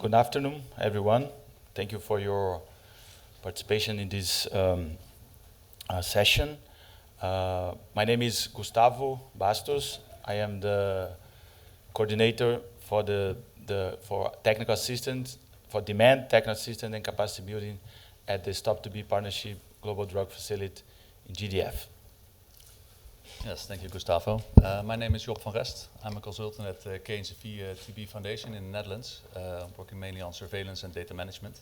Good afternoon, everyone. Thank you for your participation in this session. My name is Gustavo Bastos. I am the coordinator for for technical assistance, for demand, technical assistance, and capacity building at the Stop to Be Partnership Global Drug Facility in GDF. Yes, thank you, Gustavo. My name is Job van Rest. I'm a consultant at the KNCV TB Foundation in the Netherlands, working mainly on surveillance and data management.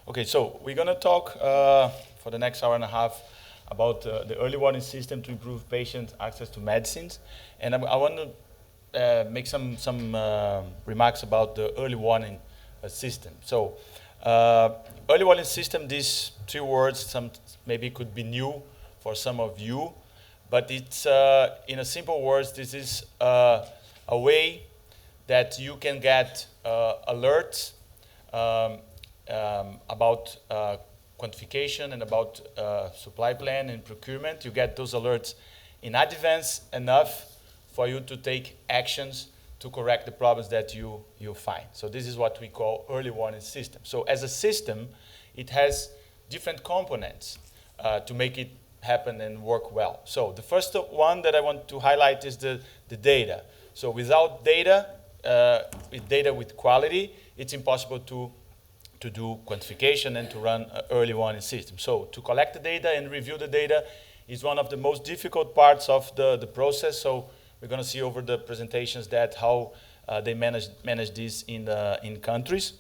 Okay, so we're going to talk for the next hour and a half about the early warning system to improve patient access to medicines. And I want to make some remarks about the early warning system. So, early warning system, these three words maybe could be new for some of you, but it's, in a simple words, this is a way that you can get alerts about quantification and about supply plan and procurement. You get those alerts in advance enough for you to take actions to correct the problems that you find. So this is what we call early warning system. So as a system, it has different components to make it happen and work well. So the first one that I want to highlight is the data. So without data, with quality, it's impossible to do quantification and to run an early warning system. So to collect the data and review the data is one of the most difficult parts of the process. So we're going to see over the presentations that how they manage this in countries.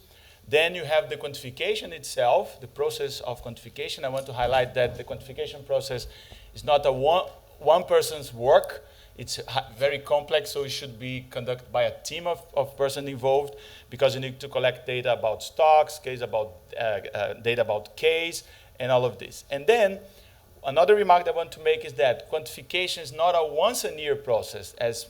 Then you have the quantification itself, the process of quantification. I want to highlight that the quantification process is not a one person's work. It's very complex, so it should be conducted by a team of persons involved, because you need to collect data about stocks, data about case, and all of this. And then another remark that I want to make is that quantification is not a once-a-year process, as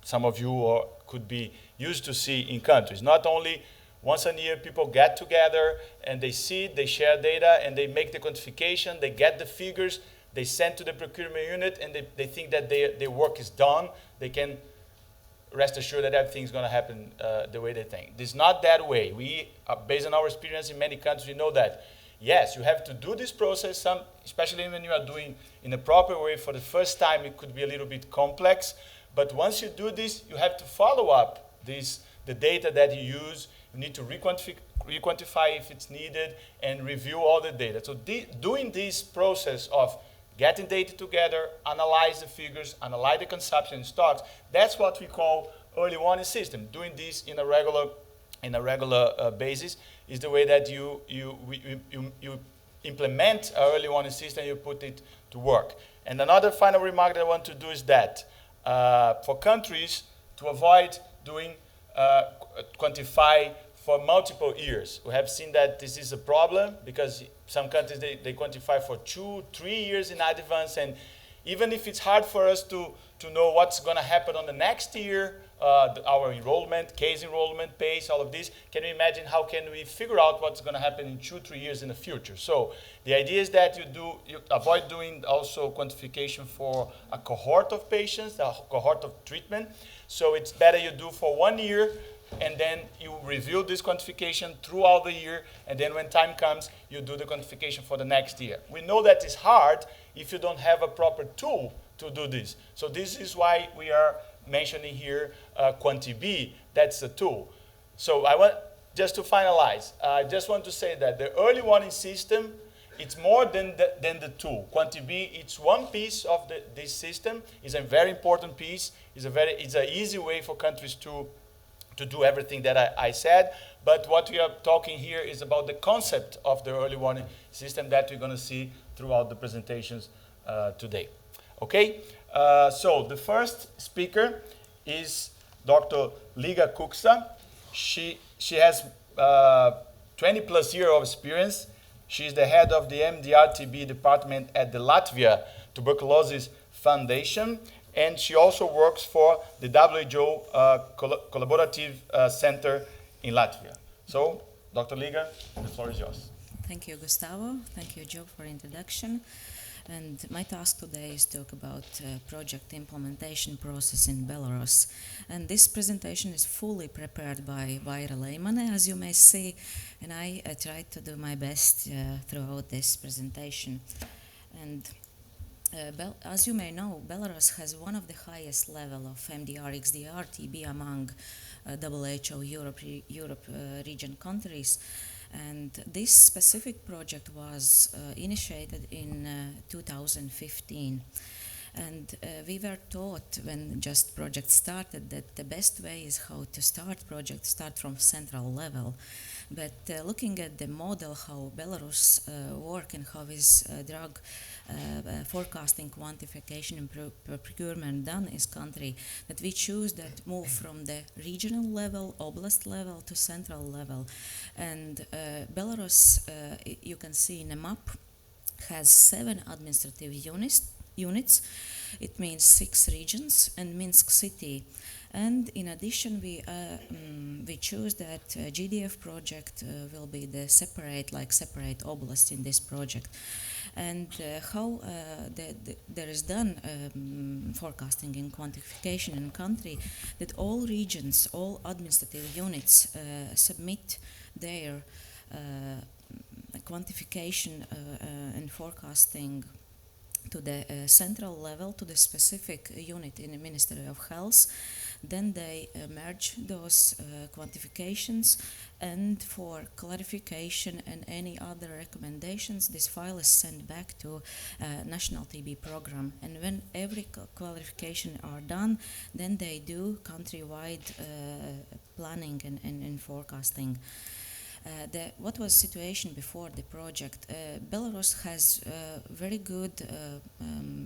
some of you could be used to see in countries. Not only once a year, people get together and they see, they share data, and they make the quantification, they get the figures, they send to the procurement unit, and they think that their work is done. They can rest assured that everything's going to happen the way they think. It's not that way. We, based on our experience in many countries, we know that, yes, you have to do this process, especially when you are doing in a proper way for the first time, it could be a little bit complex. But once you do this, you have to follow up the data that you use. You need to requantify if it's needed and review all the data. So doing this process of getting data together, analyze the figures, analyze the consumption in stocks, that's what we call early warning system. Doing this in a regular basis is the way that you implement an early warning system, you put it to work. And another final remark that I want to do is that for countries to avoid doing quantify for multiple years. We have seen that this is a problem because some countries, they quantify for 2-3 years in advance, and even if it's hard for us to know what's going to happen on the next year, our case enrollment pace, all of this, can you imagine how can we figure out what's going to happen in 2-3 years in the future? So the idea is that you avoid doing also quantification for a cohort of patients, a cohort of treatment. So it's better you do for 1 year, and then you review this quantification throughout the year, and then when time comes, you do the quantification for the next year. We know that it's hard if you don't have a proper tool to do this. So this is why we are mentioning here QuantiB. That's the tool. So just to finalize, I just want to say that the early warning system, it's more than the tool. QuantiB, it's one piece of this system. It's a very important piece. It's an easy way for countries to do everything that I said. But what we are talking here is about the concept of the early warning system that we're going to see throughout the presentations today. Okay, so the first speaker is Dr. Liga Kuksa. She has 20 plus years of experience. She's the head of the MDR-TB department at the Latvia Tuberculosis Foundation, and she also works for the WHO Collaborative Center in Latvia. So, Dr. Liga, the floor is yours. Thank you, Gustavo. Thank you, Joe, for introduction. And my task today is to talk about project implementation process in Belarus. And this presentation is fully prepared by Vaira Leimane, as you may see, and I tried to do my best throughout this presentation. And as you may know, Belarus has one of the highest level of MDR XDR TB among WHO Europe region countries. And this specific project was initiated in 2015. And we were taught when just project started that the best way is how to start from central level. But looking at the model how Belarus work and how is drug forecasting, quantification and procurement done in this country, that we choose that move from the regional level, oblast level to central level. And Belarus, you can see in a map, has 7 administrative units. It means 6 regions and Minsk city. And in addition, we choose that GDF project will be the separate oblast in this project. And how there is done forecasting and quantification in country, that all regions, all administrative units submit their quantification and forecasting to the central level, to the specific unit in the Ministry of Health. Then they merge those quantifications, and for clarification and any other recommendations, this file is sent back to National TB Program. And when every clarification are done, then they do countrywide planning and forecasting. What was the situation before the project? Belarus has very good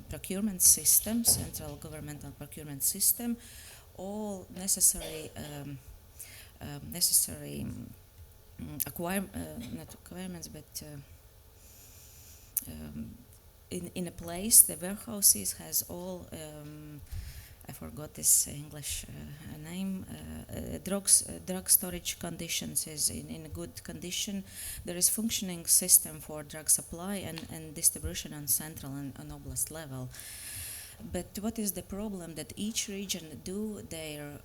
procurement system, central governmental procurement system, all necessary not requirements, but in a place. The warehouses has all. I forgot this English name. Drug storage conditions is in a good condition. There is functioning system for drug supply and distribution on central and oblast level. But what is the problem? That each region do their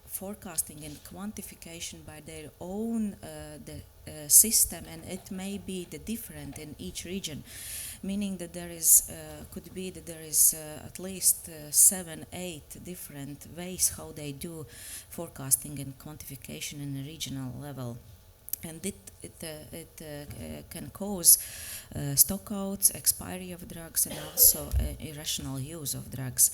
forecasting and quantification by their own system, and it may be the different in each region. Meaning that there is, could be that there is at least 7, 8 different ways how they do forecasting and quantification in a regional level. And it can cause stockouts, expiry of drugs, and also irrational use of drugs.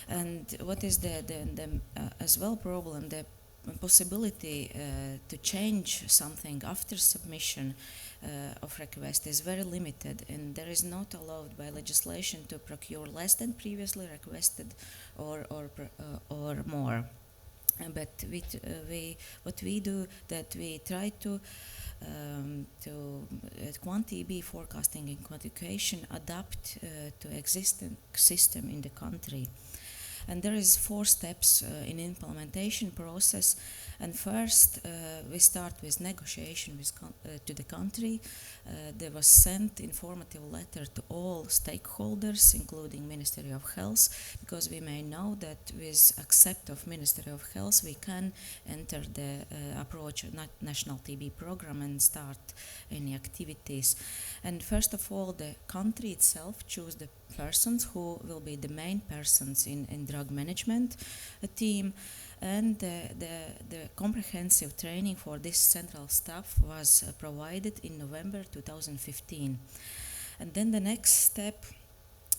And what is the as well problem, the possibility to change something after submission of request is very limited, and there is not allowed by legislation to procure less than previously requested or more. But what we do, that we try to quanti-TB forecasting and quantification adapt to existing system in the country. And there is 4 steps in implementation process. And first, we start with negotiation with to the country. There was sent informative letter to all stakeholders, including Ministry of Health, because we may know that with accept of Ministry of Health, we can enter the approach National TB Program and start any activities. And first of all, the country itself choose the persons who will be the main persons in drug management team. And the comprehensive training for this central staff was provided in November 2015. And then the next step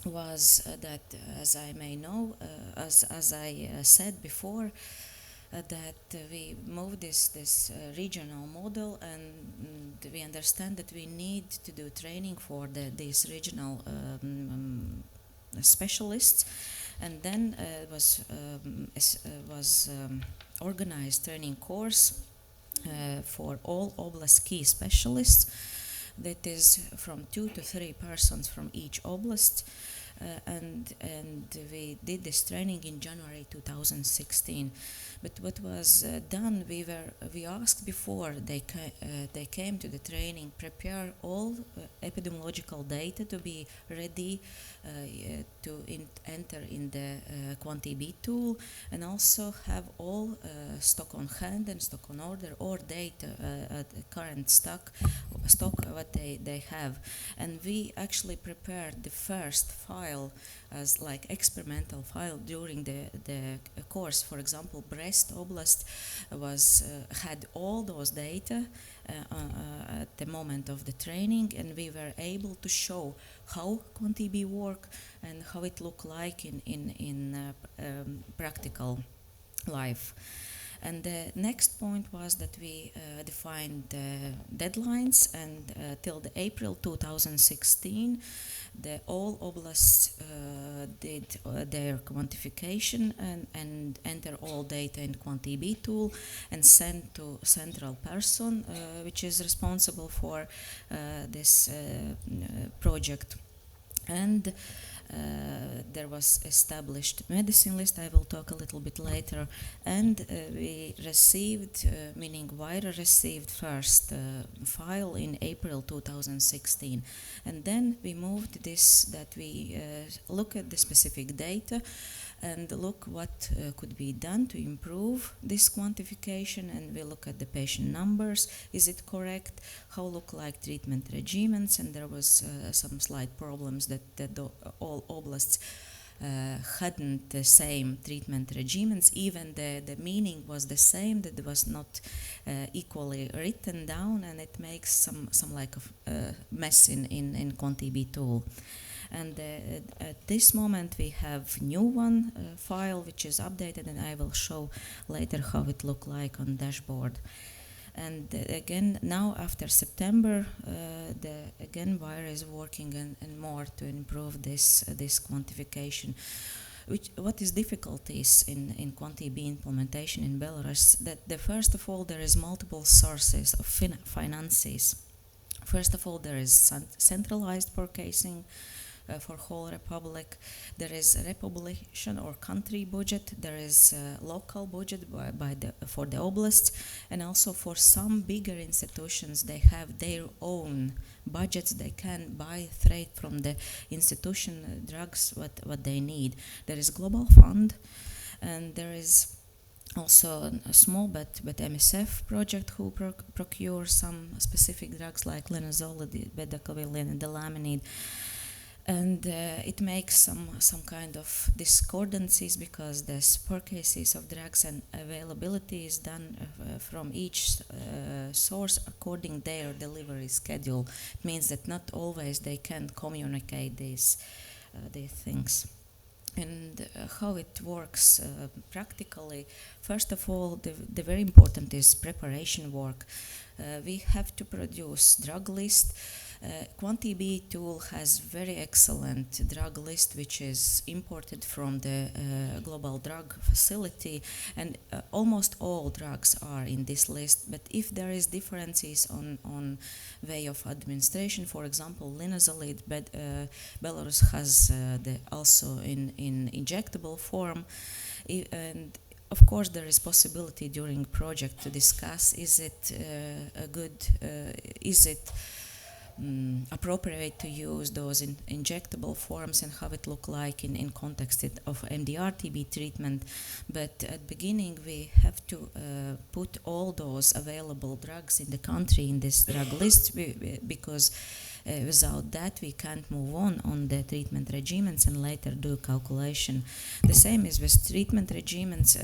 was that, as I may know, as I said before, that we move this regional model, and we understand that we need to do training for these regional specialists. And then was organized training course for all oblast key specialists. That is from 2 to 3 persons from each oblast. and we did this training in January 2016. But what was done, we asked before they came to the training, prepare all epidemiological data to be ready to enter in the quantiB tool, and also have all stock on hand and stock on order or data at current stock what they have. And we actually prepared the first file as like experimental file during the course. For example, Brest Oblast had all those data at the moment of the training, and we were able to show how quantiB work and how it look like in practical life. And the next point was that we defined deadlines, and till the April 2016, all oblasts did their quantification and enter all data in quantiB tool and send to central person, which is responsible for this project. And there was established medicine list, I will talk a little bit later, and we received, meaning Vira received first file in April 2016, and then we moved this, that we look at the specific data and look what could be done to improve this quantification, and we look at the patient numbers, is it correct, how look like treatment regimens, and there was some slight problems that all oblasts hadn't the same treatment regimens, even the meaning was the same, that it was not equally written down, and it makes some like a mess in quantiB tool. And at this moment we have new one file which is updated, and I will show later how it look like on dashboard. And again, now after September, again Vira is working and more to improve this quantification. What is difficulties in quantiB implementation in Belarus? That first of all there is multiple sources of finances. First of all, there is centralized forecasting for whole republic. There is a republication or country budget. There is a local budget for the oblasts, and also for some bigger institutions, they have their own budgets. They can buy straight from the institution drugs what they need. There is global fund, and there is also a small but MSF project who procure some specific drugs like linezolid, bedaquiline, and delaminid. And it makes some kind of discordancies because the purchases of drugs and availability is done from each source according their delivery schedule. It means that not always they can communicate these things. And how it works practically, first of all, the very important is preparation work. We have to produce drug list. quantiB tool has very excellent drug list which is imported from the global drug facility, and almost all drugs are in this list. But if there is differences on way of administration, for example, linezolid, Belarus has also in injectable form, and of course, there is possibility during project to discuss: is it appropriate to use those injectable forms, and how it look like in context of MDR-TB treatment. But at beginning, we have to put all those available drugs in the country in this drug list, because without that, we can't move on the treatment regimens and later do calculation. The same is with treatment regimens.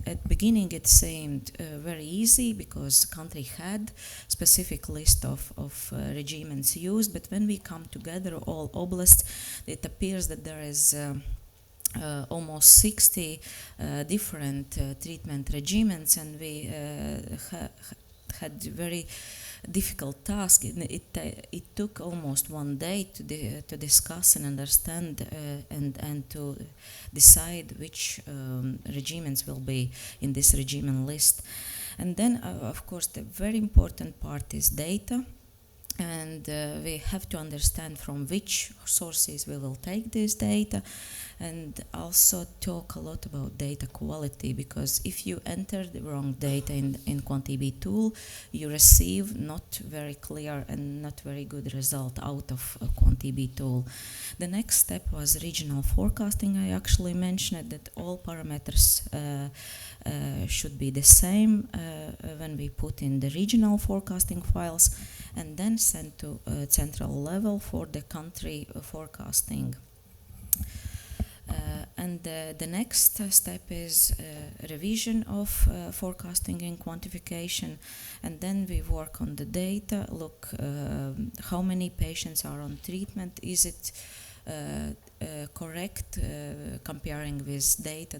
At beginning, it seemed very easy because country had specific list of regimens used. But when we come together, all oblasts, it appears that there is almost 60 different treatment regimens, and we had very difficult task. It took almost one day to discuss and understand and to decide which regimens will be in this regimen list. And then, of course, the very important part is data. and we have to understand from which sources we will take this data, and also talk a lot about data quality, because if you enter the wrong data in QuantDB tool, you receive not very clear and not very good result out of a QuantDB tool. The next step was regional forecasting. I actually mentioned that all parameters should be the same when we put in the regional forecasting files, and then sent to central level for the country forecasting. And the next step is revision of forecasting and quantification, and then we work on the data, look how many patients are on treatment, is it correct comparing with data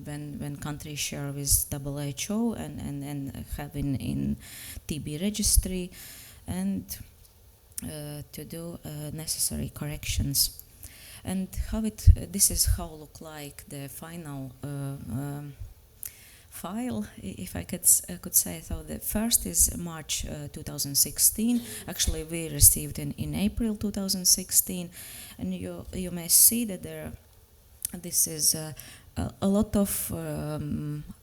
when countries share with WHO and have in TB registry, and to do necessary corrections. And how this is how look like the final file, if I could say so. The first is March 2016. Actually, we received in April 2016, and you may see that this is a lot of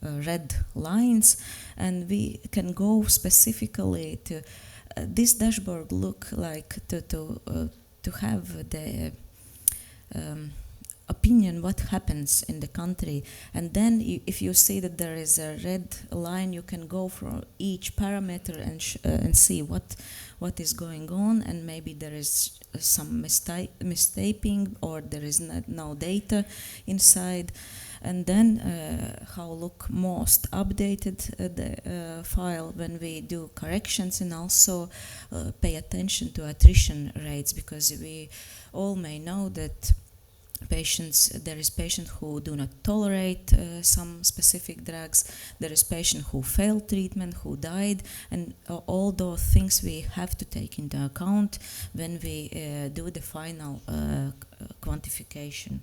red lines, and we can go specifically to this dashboard look like to have the opinion what happens in the country, and then if you see that there is a red line, you can go for each parameter and see what is going on, and maybe there is some mistaking or there is no data inside, and then how look most updated the file when we do corrections, and also pay attention to attrition rates, because we all may know that there is patients who do not tolerate some specific drugs, there is patient who failed treatment, who died, and all those things we have to take into account when we do the final quantification.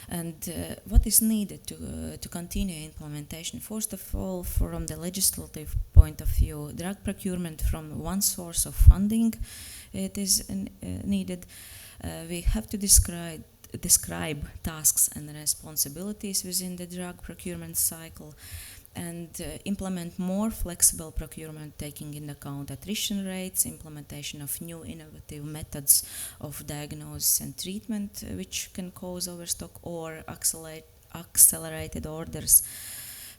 And what is needed to continue implementation? First of all, from the legislative point of view, drug procurement from one source of funding, it is needed. We have to describe tasks and responsibilities within the drug procurement cycle, and implement more flexible procurement, taking into account attrition rates, implementation of new innovative methods of diagnosis and treatment, which can cause overstock or accelerated orders.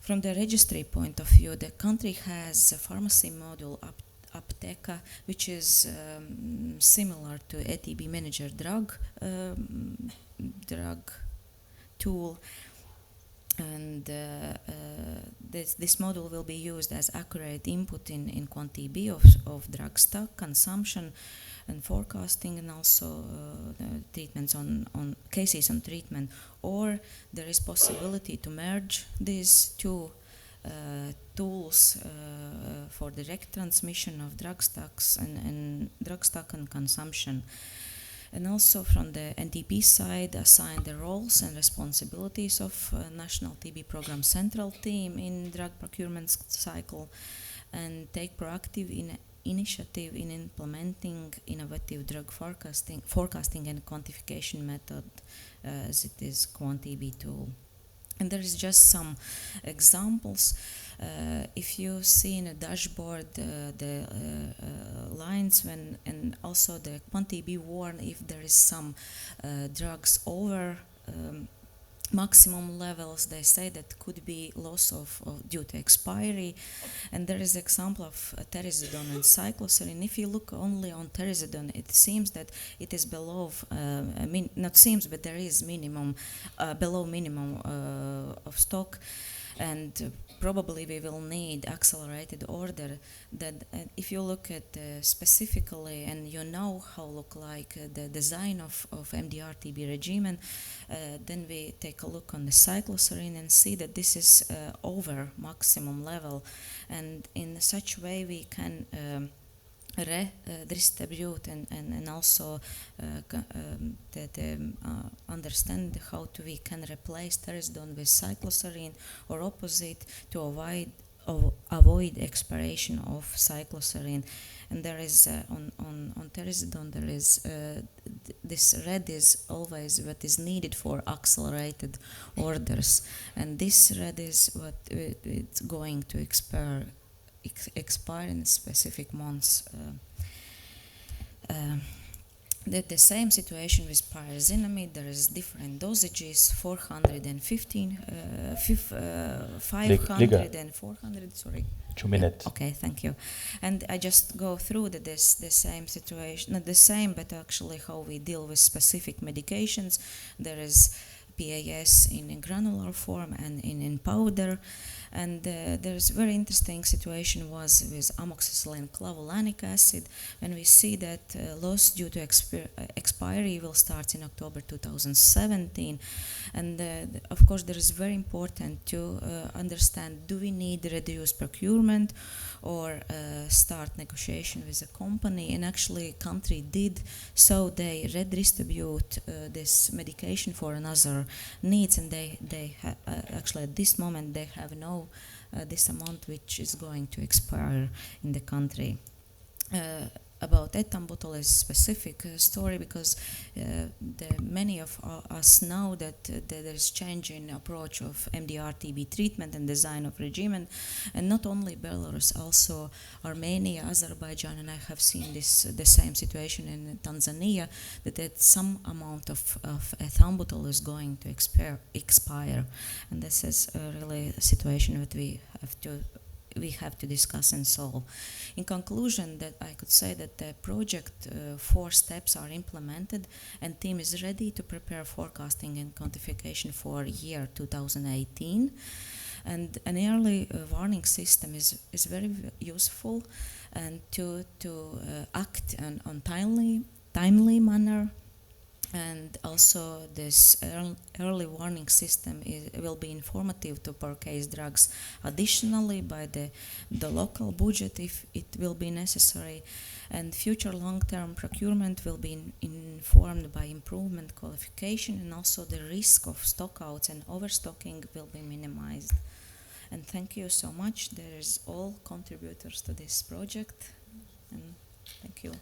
From the registry point of view, the country has a pharmacy module Apteka, which is similar to ATB Manager drug tool, and this model will be used as accurate input in QuantDB of drug stock, consumption, and forecasting, and also treatments on cases on treatment. Or there is possibility to merge these two tools for direct transmission of drug stocks and drug stock and consumption. And also from the NTP side, assign the roles and responsibilities of National TB Program Central Team in drug procurement cycle, and take proactive initiative in implementing innovative drug forecasting and quantification method as it is QuantDB tool. And there is just some examples. If you see in a dashboard the lines and also the QuantDB warn if there is some drugs over maximum levels, they say that could be loss of due to expiry. And there is example of terazidone and cycloserine. If you look only on terazidone, it seems that it is below, not seems, but there is minimum, below minimum of stock, and probably we will need accelerated order. That if you look at specifically, and you know how look like the design of MDR TB regimen, then we take a look on the cycloserine and see that this is over maximum level, and in such way we can redistribute and also understand how we can replace terazidone with cycloserine or opposite to avoid avoid expiration of cycloserine. And there is on Terazidone there is this red is always what is needed for accelerated orders, and this red is what it's going to expire in specific months. The same situation with pyrazinamide. There is different dosages, 415, 500 and 400. Sorry. 2 minutes. Okay, thank you. And I just go through the same situation, not the same, but actually how we deal with specific medications. There is PAS in granular form and in powder. And there's very interesting situation was with amoxicillin clavulanic acid, when we see that loss due to expiry will start in October 2017. And of course there is very important to understand, do we need reduced procurement or start negotiation with a company? And actually country did, so they redistribute this medication for another needs, and they actually at this moment they have no this amount which is going to expire in the country. About ethambutol is specific story, because many of us know that there is change in approach of MDR-TB treatment and design of regimen, and not only Belarus, also Armenia, Azerbaijan, and I have seen the same situation in Tanzania, that some amount of ethambutol is going to expire, and this is really a situation that we have to discuss and solve. In conclusion, that I could say that the project 4 steps are implemented, and team is ready to prepare forecasting and quantification for year 2018. And an early warning system is very useful, and to act on timely manner. And also this early warning system will be informative to purchase drugs additionally by the local budget if it will be necessary. And future long-term procurement will be informed by improvement qualification, and also the risk of stockouts and overstocking will be minimized. And thank you so much. There is all contributors to this project, and thank you.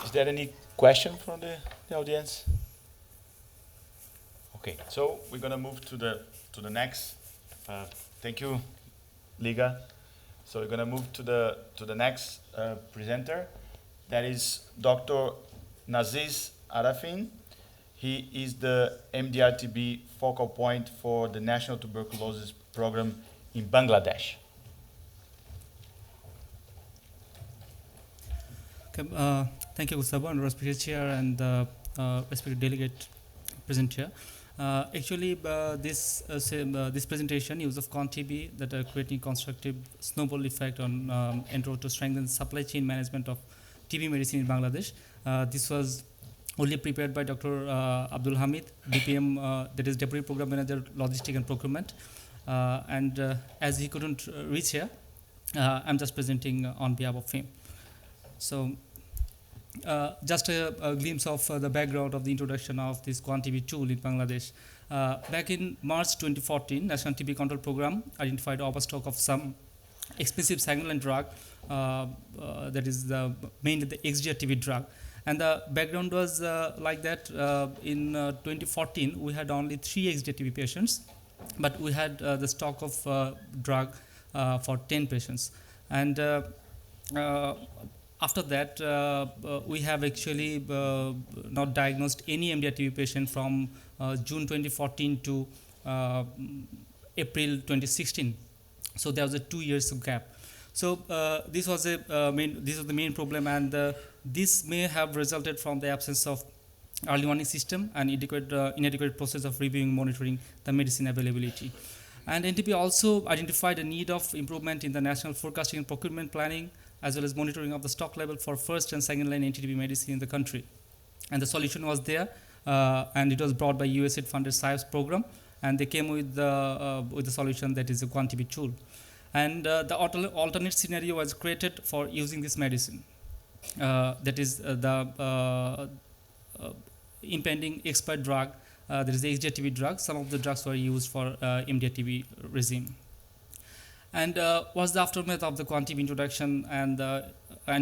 Is there any question from the audience? Okay, so we're gonna move to the next. Thank you, Liga. So we're gonna move to the next presenter. That is Dr. Naziz Arafin. He is the MDR-TB focal point for the National Tuberculosis Program in Bangladesh. Okay, thank you, Gustavo, and respected chair and respected delegate present here. Actually, this presentation, use of quantiB, that are creating constructive snowball effect on and road to strengthen supply chain management of TB medicine in Bangladesh. This was only prepared by Dr. Abdul Hamid, DPM, that is Deputy Program Manager, Logistics and Procurement. And as he couldn't reach here, I'm just presenting on behalf of him. So just a glimpse of the background of the introduction of this quantiB tool in Bangladesh. Back in March 2014, National TB Control Program identified overstock of some expensive sanguine drug, that is mainly the XDR-TB drug. And the background was like that. In 2014, we had only 3 XDR-TB patients, but we had the stock of drug for 10 patients. And after that, we have actually not diagnosed any MDR-TB patient from June 2014 to April 2016. So there was a 2 years gap. So this was the main problem, and this may have resulted from the absence of early warning system and inadequate process of reviewing, monitoring the medicine availability. And NTP also identified a need of improvement in the national forecasting and procurement planning, as well as monitoring of the stock level for first and second line anti-TB medicine in the country. And the solution was there, and it was brought by USAID funded SciOps program, and they came with the solution that is a quantiB tool. And the alternate scenario was created for using this medicine. That is the impending expired drug there is the HDTV drug. Some of the drugs were used for MDR-TB regime. And was the aftermath of the quantification introduction and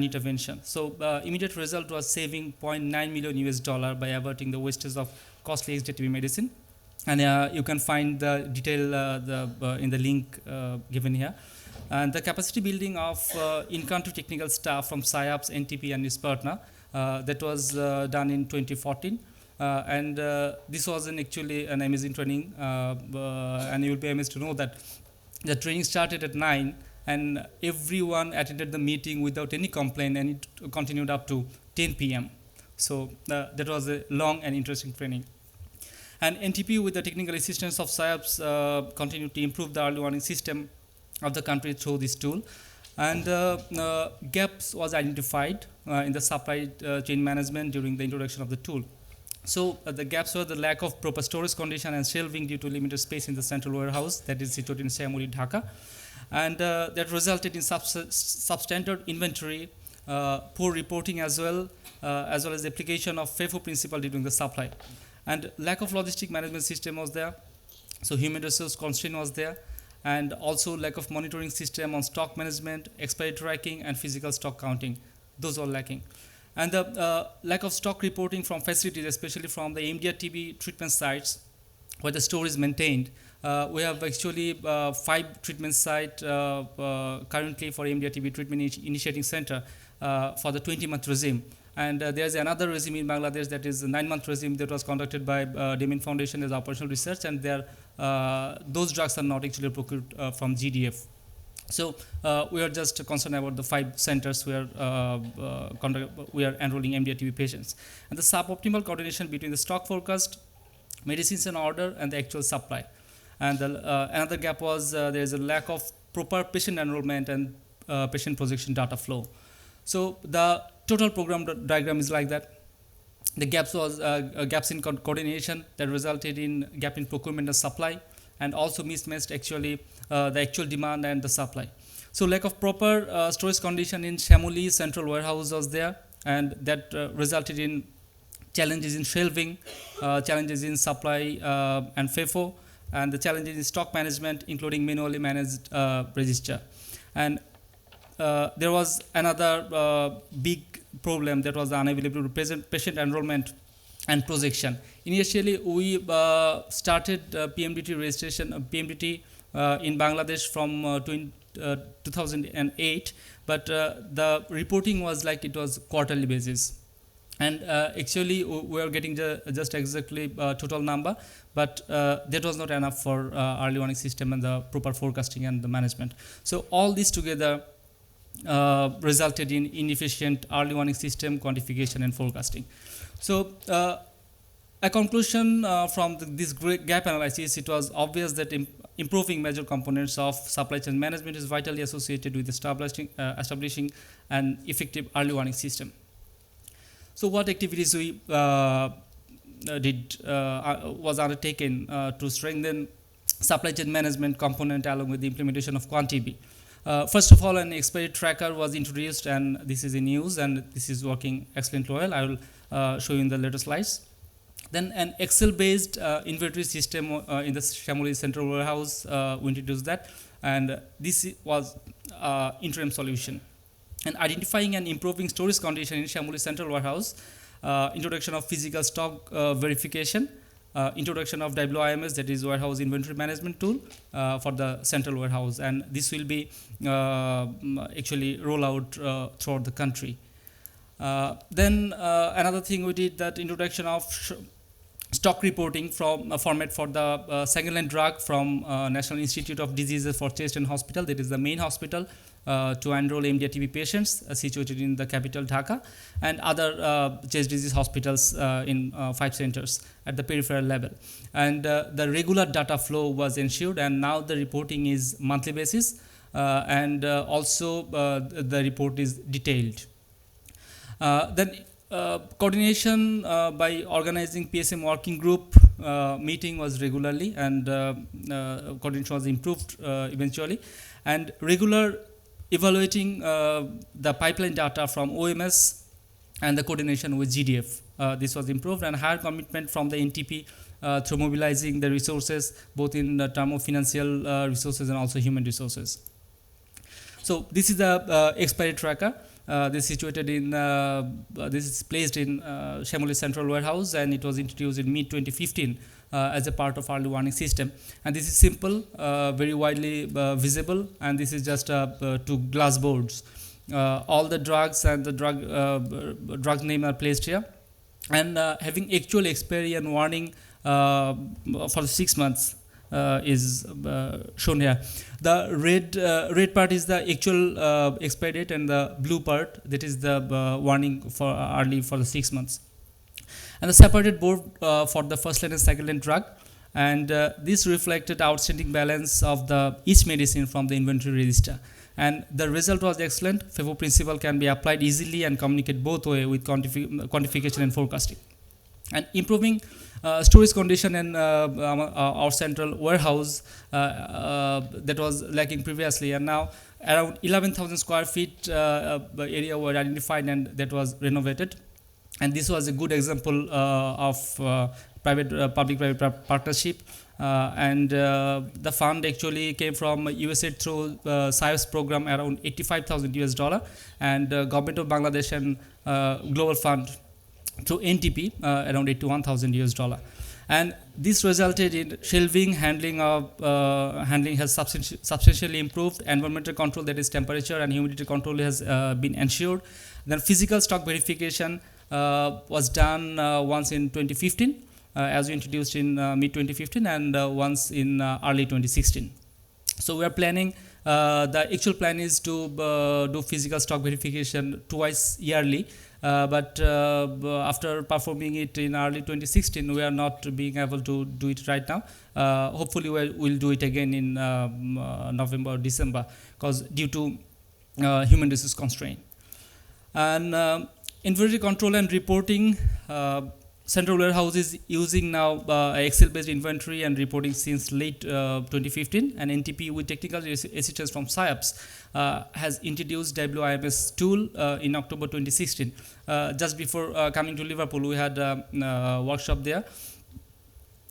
intervention. So immediate result was saving $0.9 million US by averting the wastage of costly HDTV medicine. And you can find the detail in the link given here. And the capacity building of in-country technical staff from SIOPS, NTP, and Spartna that was done in 2014. And this was actually an amazing training, and you will be amazed to know that the training started at 9, and everyone attended the meeting without any complaint, and it continued up to 10 p.m. So that was a long and interesting training. And NTP, with the technical assistance of SIOPS, continued to improve the early warning system of the country through this tool. And gaps was identified in the supply chain management during the introduction of the tool. So the gaps were the lack of proper storage condition and shelving due to limited space in the central warehouse that is situated in Shyamoli, Dhaka. And that resulted in substandard inventory, poor reporting as well as the application of FIFO principle during the supply. And lack of logistic management system was there. So human resource constraint was there. And also lack of monitoring system on stock management, expiry tracking, and physical stock counting. Those are lacking. And the lack of stock reporting from facilities, especially from the MDR-TB treatment sites where the store is maintained. We have actually 5 treatment sites currently for MDR-TB treatment initiating center for the 20-month regime. And there's another regime in Bangladesh that is a 9-month regime that was conducted by Demin Foundation as operational research, and those drugs are not actually procured from GDF. So we are just concerned about the 5 centers where we are enrolling MDR-TB patients. And the suboptimal coordination between the stock forecast, medicines and order, and the actual supply. And another gap was there is a lack of proper patient enrollment and patient projection data flow. So the total program diagram is like that. The gaps was gaps in coordination that resulted in gap in procurement and supply, and also mismatched actually the actual demand and the supply. So lack of proper storage condition in Shyamoli central warehouse was there, and that resulted in challenges in shelving, challenges in supply and FIFO, and the challenges in stock management, including manually managed register. And there was another big problem that was the unavailability of patient enrollment and projection. Initially, we started PMDT registration, PMDT in Bangladesh from 2008, but the reporting was like it was quarterly basis. And actually, we are getting just exactly total number, but that was not enough for early warning system and the proper forecasting and the management. So all this together resulted in inefficient early warning system, quantification, and forecasting. So a conclusion from this great gap analysis, it was obvious that improving major components of supply chain management is vitally associated with establishing an effective early warning system. So what activities we was undertaken to strengthen supply chain management component along with the implementation of quantification. First of all, an expiry tracker was introduced, and this is in use, and this is working excellently well. I will show you in the later slides. Then an Excel-based inventory system in the Shyamoli Central Warehouse, we introduced that, and this was interim solution. And identifying and improving storage condition in Shyamoli Central Warehouse, introduction of physical stock verification, introduction of WIMS, that is Warehouse Inventory Management Tool for the Central Warehouse, and this will be actually roll out throughout the country. Then another thing we did, that introduction of stock reporting from a format for the second-line drug from National Institute of Diseases for Chest and Hospital, that is the main hospital to enroll MDR-TB patients situated in the capital Dhaka, and other chest disease hospitals in 5 centers at the peripheral level. And the regular data flow was ensured, and now the reporting is monthly basis, and also the report is detailed. Then coordination by organizing PSM working group meeting was regularly, and coordination was improved eventually, and regular evaluating the pipeline data from OMS and the coordination with GDF. This was improved, and higher commitment from the NTP through mobilizing the resources, both in the term of financial resources and also human resources. So this is the expiry tracker. This is situated in, this is placed in Shamoli Central Warehouse, and it was introduced in mid-2015 as a part of early warning system. And this is simple, very widely visible, and this is just 2 glass boards. All the drugs and the drug name are placed here, and having actual expiry and warning for 6 months is shown here. The red part is the actual expiry date, and the blue part, that is the warning for early for the 6 months. And the separated board for the first line and second line drug, and this reflected outstanding balance of the each medicine from the inventory register. And the result was excellent. FIFO principle can be applied easily and communicate both way with quantification and forecasting. And improving storage condition in our central warehouse that was lacking previously, and now around 11,000 square feet area were identified, and that was renovated. And this was a good example of public-private partnership. The fund actually came from USA through SIOS program, around $85,000, and government of Bangladesh and Global Fund through NTP around $81,000. And this resulted in shelving, handling has substantially improved. Environmental control, that is temperature and humidity control, has been ensured. Then physical stock verification was done once in 2015, as we introduced in mid-2015, and once in early 2016. So we are planning, the actual plan is to do physical stock verification twice yearly, but after performing it in early 2016, we are not being able to do it right now. Hopefully we'll do it again in November or December, because due to human resource constraint. And inventory control and reporting, Central Warehouse is using now Excel-based inventory and reporting since late 2015, and NTP with technical assistance from SIOPS has introduced WIMS tool in October 2016. Just before coming to Liverpool, we had a workshop there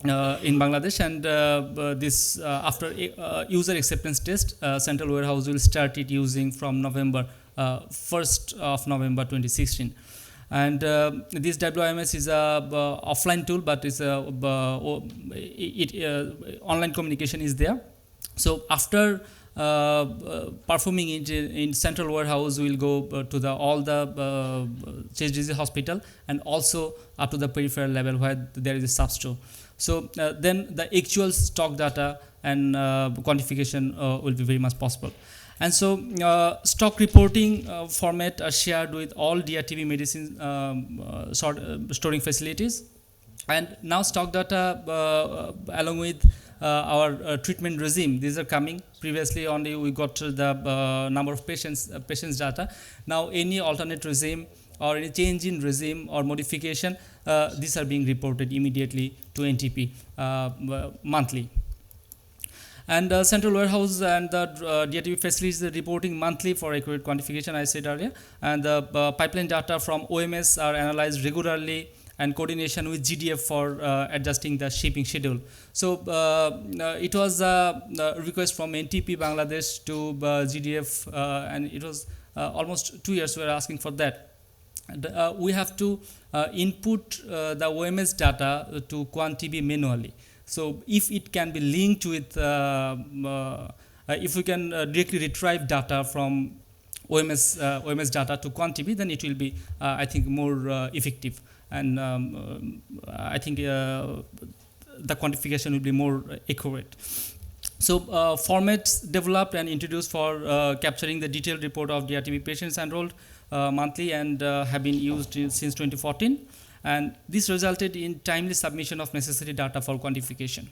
in Bangladesh, and this after user acceptance test, Central Warehouse will start it using from November 1st of November 2016. And this WIMS is a offline tool, but it's online communication is there. So after performing it in Central Warehouse, we'll go to all the CHDC hospital, and also up to the peripheral level where there is a sub-store. So then the actual stock data and quantification will be very much possible. And so stock reporting format are shared with all DRTB medicine storing facilities. And now stock data along with our treatment regime, these are coming. Previously only we got the number of patients data. Now any alternate regime or any change in regime or modification, these are being reported immediately to NTP monthly. And Central Warehouse and the DRTB facilities are reporting monthly for accurate quantification, I said earlier. And the pipeline data from OMS are analyzed regularly, and coordination with GDF for adjusting the shipping schedule. So it was a request from NTP Bangladesh to GDF, and it was almost 2 years we were asking for that. And, we have to input the OMS data to QuantTB manually. So if it can be linked with, if we can directly retrieve data from OMS data to QuantTB, then it will be, I think, more effective. And I think the quantification will be more accurate. So formats developed and introduced for capturing the detailed report of DRTB patients enrolled monthly, and have been used since 2014. And this resulted in timely submission of necessary data for quantification.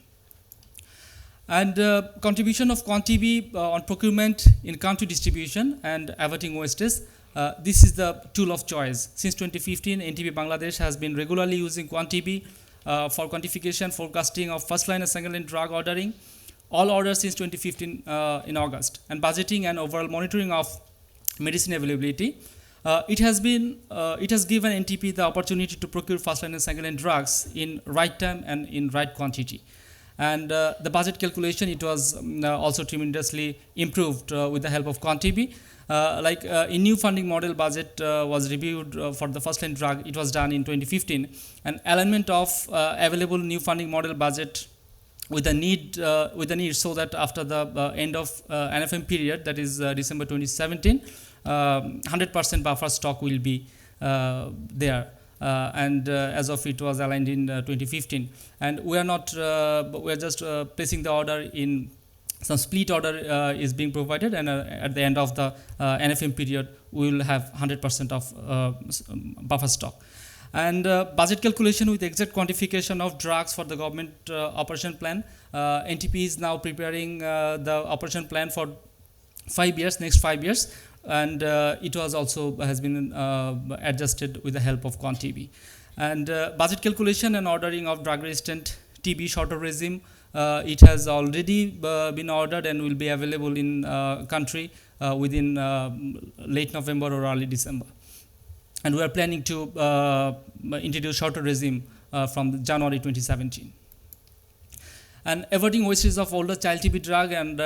And contribution of QuantTB on procurement in country distribution and averting wastage. This is the tool of choice. Since 2015, NTP Bangladesh has been regularly using QuantTB for quantification, forecasting of first line and second line drug ordering, all orders since 2015 in August, and budgeting and overall monitoring of medicine availability. It has given NTP the opportunity to procure first-line and second-line drugs in right time and in right quantity. And the budget calculation, it was also tremendously improved with the help of quantiB. In new funding model budget was reviewed for the first line drug. It was done in 2015, and alignment of available new funding model budget with the need so that after the end of NFM period, that is December 2017, 100% buffer stock will be there. And as of it was aligned in 2015, and we are just placing the order in some split order is being provided, and at the end of the NFM period we will have 100% of buffer stock. And budget calculation with exact quantification of drugs for the government operation plan. NTP is now preparing the operation plan for 5 years, next 5 years, and it was also has been adjusted with the help of quantiB. And budget calculation and ordering of drug resistant TB shorter regime, it has already been ordered and will be available in country within late November or early December. And we are planning to introduce shorter regime from January 2017. And averting wastage of older child TB drug, and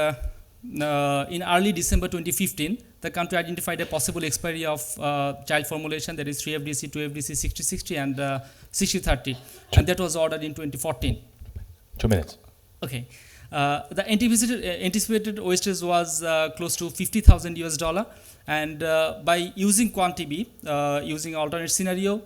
in early December 2015, the country identified a possible expiry of child formulation, that is 3FDC, 2FDC, 6060 and 6030, and that was ordered in 2014. 2 minutes. Okay. The anticipated wastage was close to $50,000, and by using quantiB, using alternate scenario,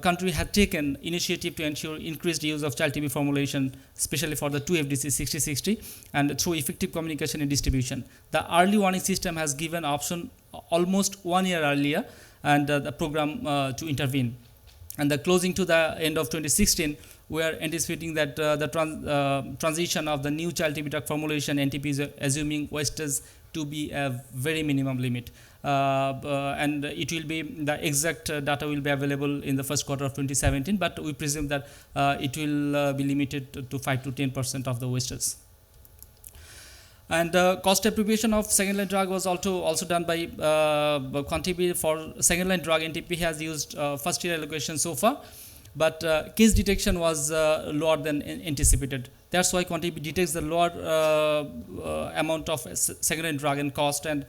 country had taken initiative to ensure increased use of child TB formulation, especially for the 2FDC 6060, and through effective communication and distribution. The early warning system has given option almost 1 year earlier, and the program to intervene. And the closing to the end of 2016, we are anticipating that the transition of the new child TB drug formulation, NTP is assuming wastage to be a very minimum limit. And it will be, the exact data will be available in the first quarter of 2017, but we presume that it will be limited to 5 to 10% of the wastage. And cost appropriation of second line drug was also done by quantiB. For second line drug, NTP has used first year allocation so far, but case detection was lower than anticipated. That's why quantiB detects the lower amount of second line drug and cost, and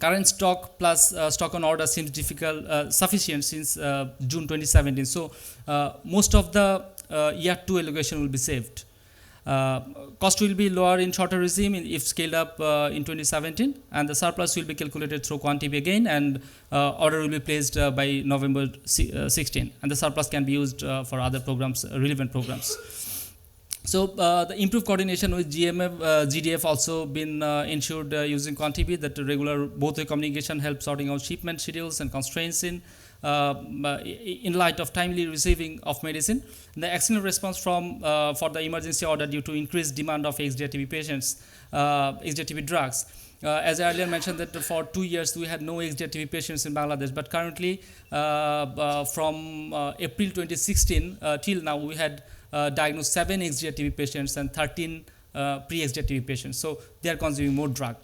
current stock plus stock on order seems sufficient since June 2017. So most of the year 2 allocation will be saved. Cost will be lower in shorter regime if scaled up in 2017, and the surplus will be calculated through quantiB again, and order will be placed by November 16, and the surplus can be used for other programs, relevant programs. So the improved coordination with GDF also been ensured using quantiB, that regular both-way communication helps sorting out shipment schedules and constraints in light of timely receiving of medicine. The excellent response for the emergency order due to increased demand of XDR-TB patients, XDR-TB drugs. As I earlier mentioned, that for 2 years we had no XDR-TB patients in Bangladesh, but currently from April 2016 till now we had diagnosed 7 XDR-TB patients and 13 pre-XDR-TB patients. So they are consuming more drug.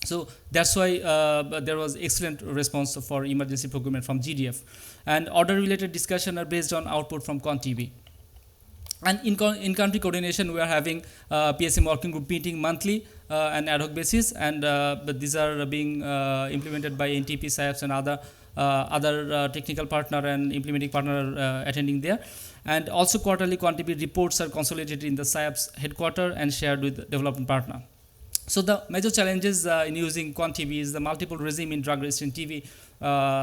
So that's why there was excellent response for emergency procurement from GDF. And order-related discussion are based on output from quantiB. And in-country coordination, we are having PSM working group meeting monthly and ad hoc basis, and these are being implemented by NTP, SAPs, and other technical partner and implementing partner attending there. And also quarterly quantiB reports are consolidated in the SAPs headquarters and shared with the development partner. So the major challenges in using quantiB is the multiple regime in drug-resistant TB,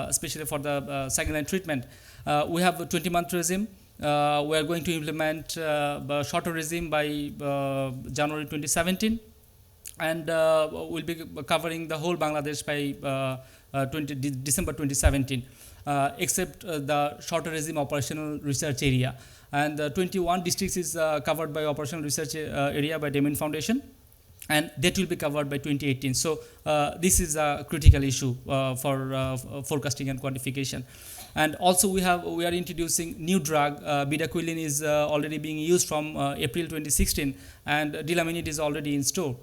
especially for the second-line treatment. We have a 20-month regime. We are going to implement shorter regime by January 2017, and we'll be covering the whole Bangladesh by December 2017, except the shorter regime operational research area. And 21 districts is covered by operational research area by Damon Foundation, and that will be covered by 2018. So this is a critical issue for forecasting and quantification. And also we are introducing new drug. Bedaquiline is already being used from April 2016, and Delaminid is already in store.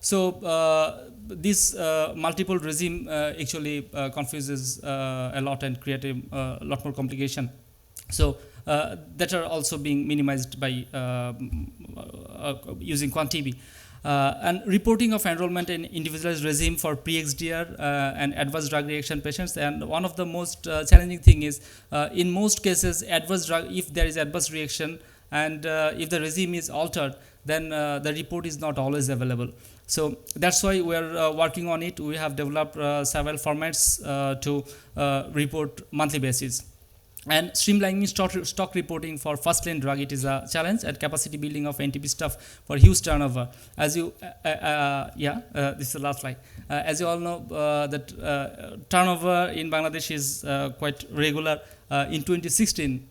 So this multiple regime actually confuses a lot and create a lot more complication. So that are also being minimized by using quantiB. And reporting of enrollment in individualized regime for pre-XDR and adverse drug reaction patients. And one of the most challenging thing is, in most cases, if there is adverse reaction and if the regime is altered, then the report is not always available. So that's why we are working on it. We have developed several formats to report monthly basis. And streamlining stock reporting for first-line drug, it is a challenge, and capacity building of NTP staff for huge turnover. As you, this is the last slide. As you all know, that turnover in Bangladesh is quite regular. In 2016,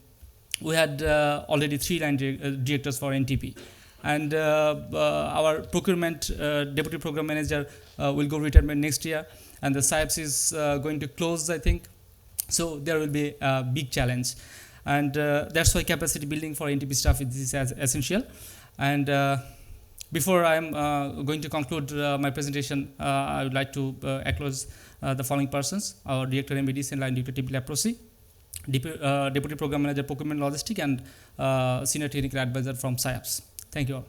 we had already 3 line directors for NTP. And our procurement deputy program manager will go retirement next year, and the SIAPS is going to close, I think. So there will be a big challenge, and that's why capacity building for NTP staff is essential. And before I'm going to conclude my presentation, I would like to acknowledge the following persons: our Director MBDC and Line Director TP Leprosy, Deputy Program Manager Procurement Logistic, and Senior Technical Advisor from SIAPS. Thank you all.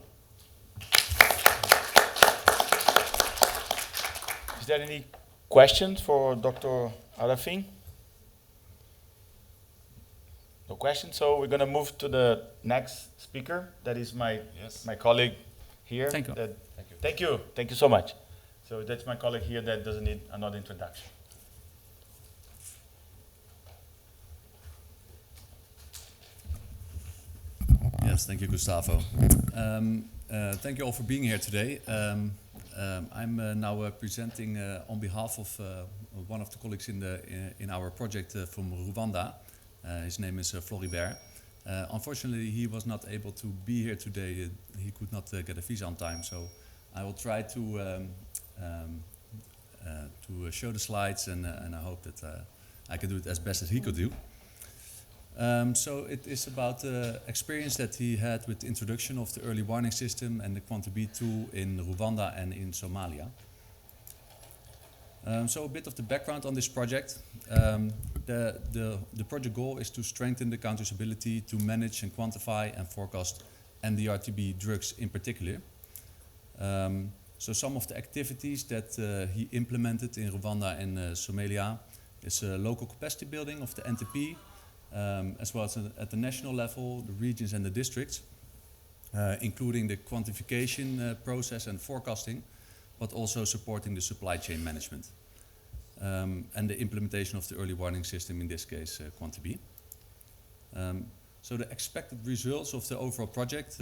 Is there any questions for Dr. Arafin? No questions, so we're going to move to the next speaker. That is my colleague here. Thank you. Thank you so much. So that's my colleague here that doesn't need another introduction. Yes, thank you, Gustavo. Thank you all for being here today. I'm now presenting on behalf of one of the colleagues in our project from Rwanda. His name is Floribert. Unfortunately, he was not able to be here today. He could not get a visa on time, so I will try to show the slides, and I hope that I can do it as best as he could do. So it is about the experience that he had with the introduction of the early warning system and the quantiB tool in Rwanda and in Somalia. So a bit of the background on this project. The project goal is to strengthen the country's ability to manage and quantify and forecast MDR-TB drugs in particular. So some of the activities that he implemented in Rwanda and Somalia is local capacity building of the NTP, as well as at the national level, the regions and the districts, including the quantification process and forecasting, but also supporting the supply chain management and the implementation of the early warning system, in this case, quantiB. So the expected results of the overall project,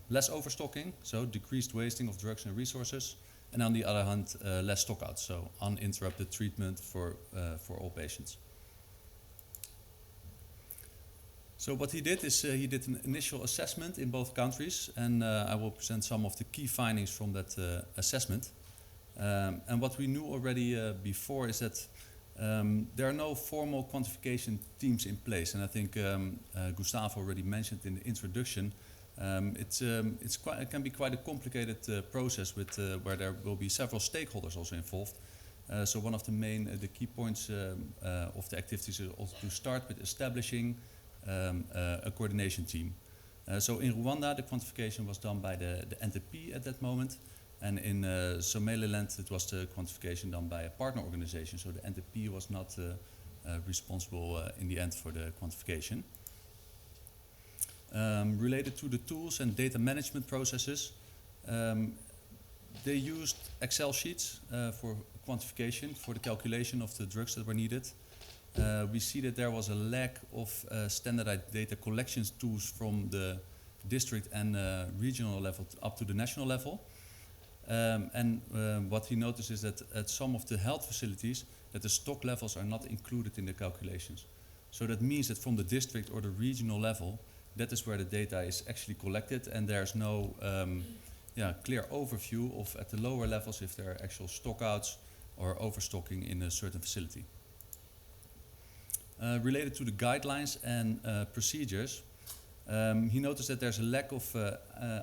less overstocking, so decreased wasting of drugs and resources, and on the other hand, less stockouts, so uninterrupted treatment for all patients. So what he did is he did an initial assessment in both countries, and I will present some of the key findings from that assessment. And what we knew already before is that there are no formal quantification teams in place, and I think Gustavo already mentioned in the introduction. It can be quite a complicated process with where there will be several stakeholders also involved. So one of the key points of the activities is also to start with establishing a coordination team. So in Rwanda, the quantification was done by the NTP at that moment, and in Somaliland, it was the quantification done by a partner organization. So the NTP was not responsible in the end for the quantification. Related to the tools and data management processes, they used Excel sheets for quantification, for the calculation of the drugs that were needed. We see that there was a lack of standardized data collections tools from the district and regional level up to the national level. What he noticed is that at some of the health facilities, that the stock levels are not included in the calculations. So that means that from the district or the regional level, that is where the data is actually collected, and there's no clear overview of at the lower levels if there are actual stockouts or overstocking in a certain facility. Related to the guidelines and procedures, he noticed that there's a lack of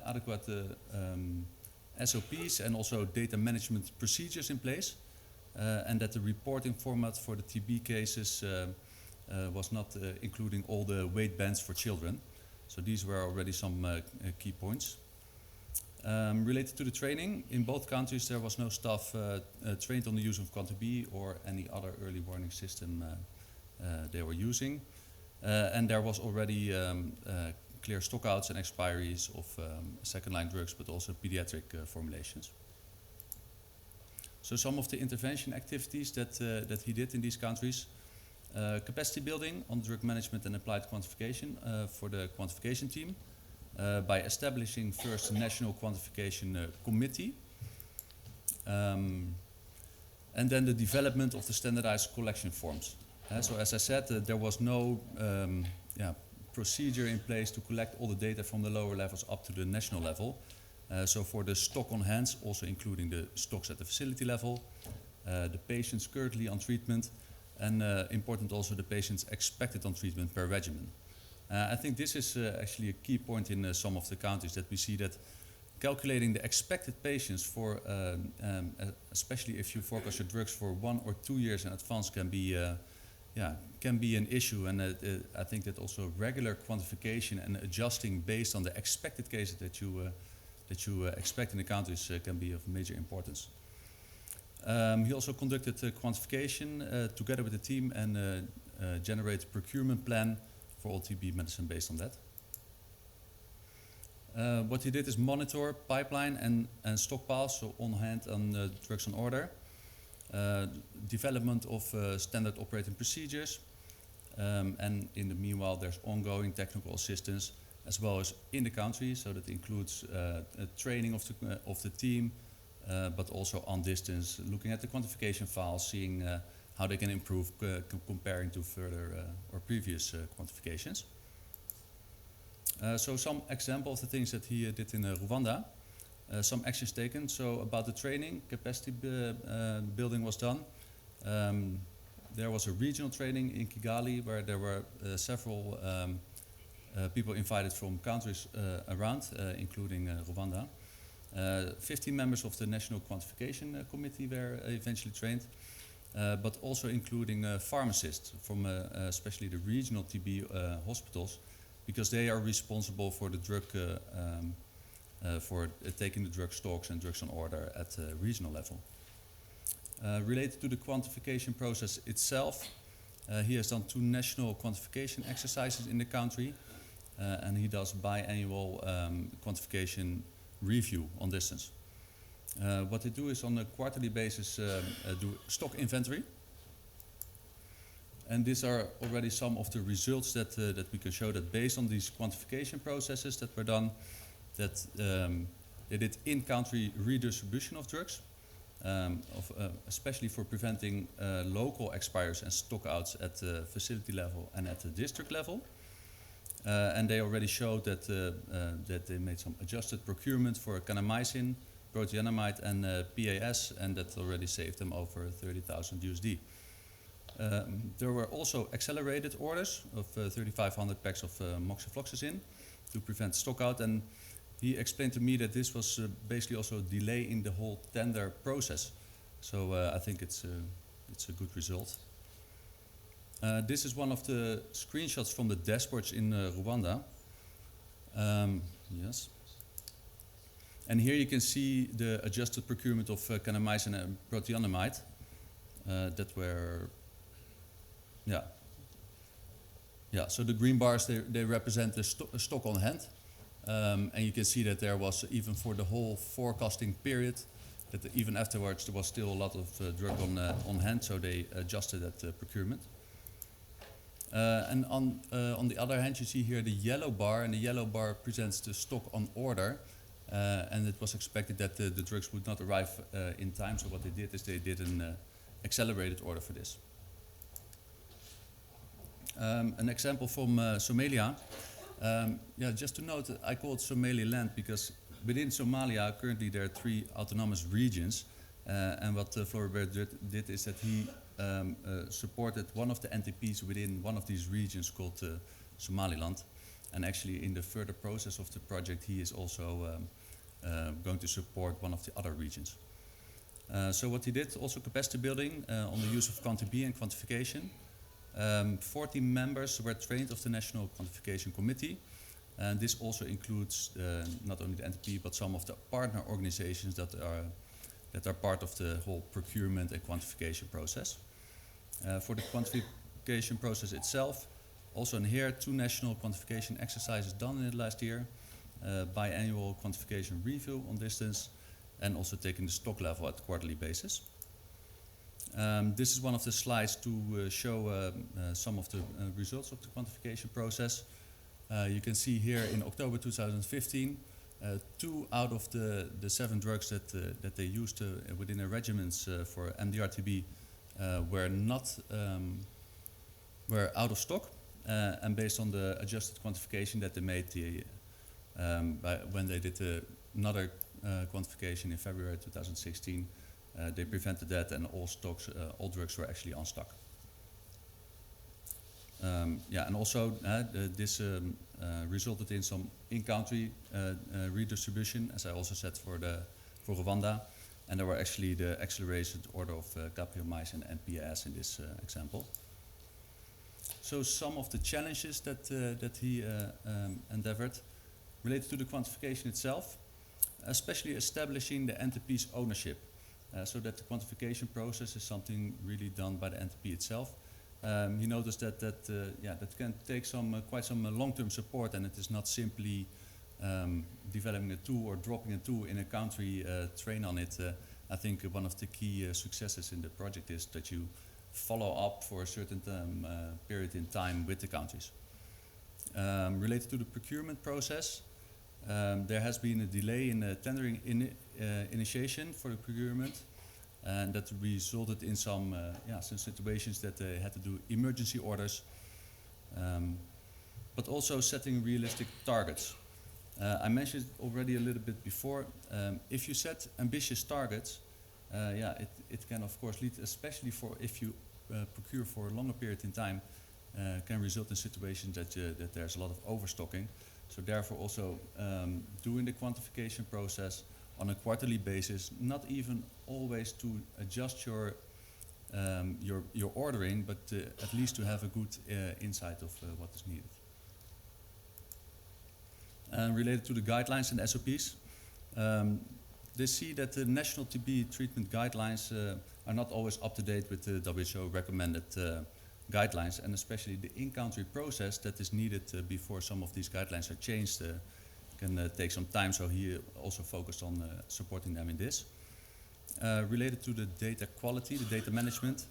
adequate SOPs and also data management procedures in place, and that the reporting format for the TB cases was not including all the weight bands for children. So these were already some key points. Related to the training, in both countries there was no staff trained on the use of quantiB or any other early warning system they were using. And there was already clear stockouts and expiries of second-line drugs, but also pediatric formulations. So some of the intervention activities that he did in these countries: capacity building on drug management and applied quantification for the quantification team by establishing first a national quantification committee, and then the development of the standardized collection forms. So as I said, there was no procedure in place to collect all the data from the lower levels up to the national level. So for the stock on hand, also including the stocks at the facility level, the patients currently on treatment, and important also the patients expected on treatment per regimen. I think this is actually a key point in some of the countries, that we see that calculating the expected patients for, especially if you forecast your drugs for 1 or 2 years in advance, can be an issue. And I think that also regular quantification and adjusting based on the expected cases that you expect in the countries can be of major importance. He also conducted quantification together with the team and generated a procurement plan for all TB medicine based on that. What he did is monitor pipeline and stockpiles, so on hand and drugs on order. Development of standard operating procedures, and in the meanwhile there's ongoing technical assistance as well as in the country, so that includes training of the team, but also on distance, looking at the quantification files, seeing how they can improve comparing to further or previous quantifications. So some example of the things that he did in Rwanda. Some actions taken. So about the training, capacity building was done. There was a regional training in Kigali where there were several people invited from countries around, including Rwanda. 15 members of the National Quantification Committee were eventually trained, but also including pharmacists from especially the regional TB hospitals, because they are responsible for the drug for taking the drug stocks and drugs on order at the regional level. Related to the quantification process itself, he has done 2 national quantification exercises in the country, and he does biannual quantification review on distance. What they do is on a quarterly basis do stock inventory. And these are already some of the results that we can show, that based on these quantification processes that were done, that they did in-country redistribution of drugs, especially for preventing local expires and stockouts at the facility level and at the district level. And they already showed that they made some adjusted procurement for kanamycin, proteanamide, and PAS, and that already saved them over 30,000 USD. There were also accelerated orders of 3,500 packs of moxifloxacin to prevent stockout, and he explained to me that this was basically also a delay in the whole tender process. So I think it's a good result. This is one of the screenshots from the dashboards in Rwanda. Yes. And here you can see the adjusted procurement of kanamycin and proteanamide that were, so the green bars, they represent the stock on hand. And you can see that there was, even for the whole forecasting period, that even afterwards there was still a lot of drug on hand, so they adjusted that procurement. And on the other hand, you see here the yellow bar, and the yellow bar presents the stock on order, and it was expected that the drugs would not arrive in time, so what they did is they did an accelerated order for this. An example from Somalia. Just to note, I call it Somaliland because within Somalia currently there are 3 autonomous regions, and what Floribert did is that he supported one of the NTPs within one of these regions called Somaliland, and actually in the further process of the project he is also going to support one of the other regions. So what he did, also capacity building on the use of quanti-B and quantification. 40 members were trained of the National Quantification Committee. And this also includes not only the NTP, but some of the partner organizations that are part of the whole procurement and quantification process. For the quantification process itself, also in here, 2 national quantification exercises done in the last year, biannual quantification review on distance, and also taking the stock level at quarterly basis. This is one of the slides to show some of the results of the quantification process. You can see here in October 2015, 2 out of the 7 drugs that they used within their regimens for MDR-TB were out of stock, and based on the adjusted quantification that they made when they did another quantification in February 2016, they prevented that, and all drugs were actually on stock. And also this resulted in some in-country redistribution, as I also said for Rwanda, and there were actually the accelerated order of capreomycin and PAS in this example. So some of the challenges that he endeavored related to the quantification itself, especially establishing the NTP's ownership, so that the quantification process is something really done by the NTP itself. He noticed that can take quite some long-term support, and it is not simply developing a tool or dropping a tool in a country, train on it. I think one of the key successes in the project is that you follow up for a certain period in time with the countries. Related to the procurement process, there has been a delay in the tendering initiation for the procurement, and that resulted in some situations that they had to do emergency orders, but also setting realistic targets. I mentioned already a little bit before, if you set ambitious targets, it can of course lead, especially if you procure for a longer period in time, can result in situations that there's a lot of overstocking. So therefore also doing the quantification process on a quarterly basis, not even always to adjust your ordering, but at least to have a good insight of what is needed. Related to the guidelines and SOPs, they see that the national TB treatment guidelines are not always up to date with the WHO recommended guidelines, and especially the in-country process that is needed before some of these guidelines are changed can take some time, so he also focused on supporting them in this. Related to the data quality, the data management,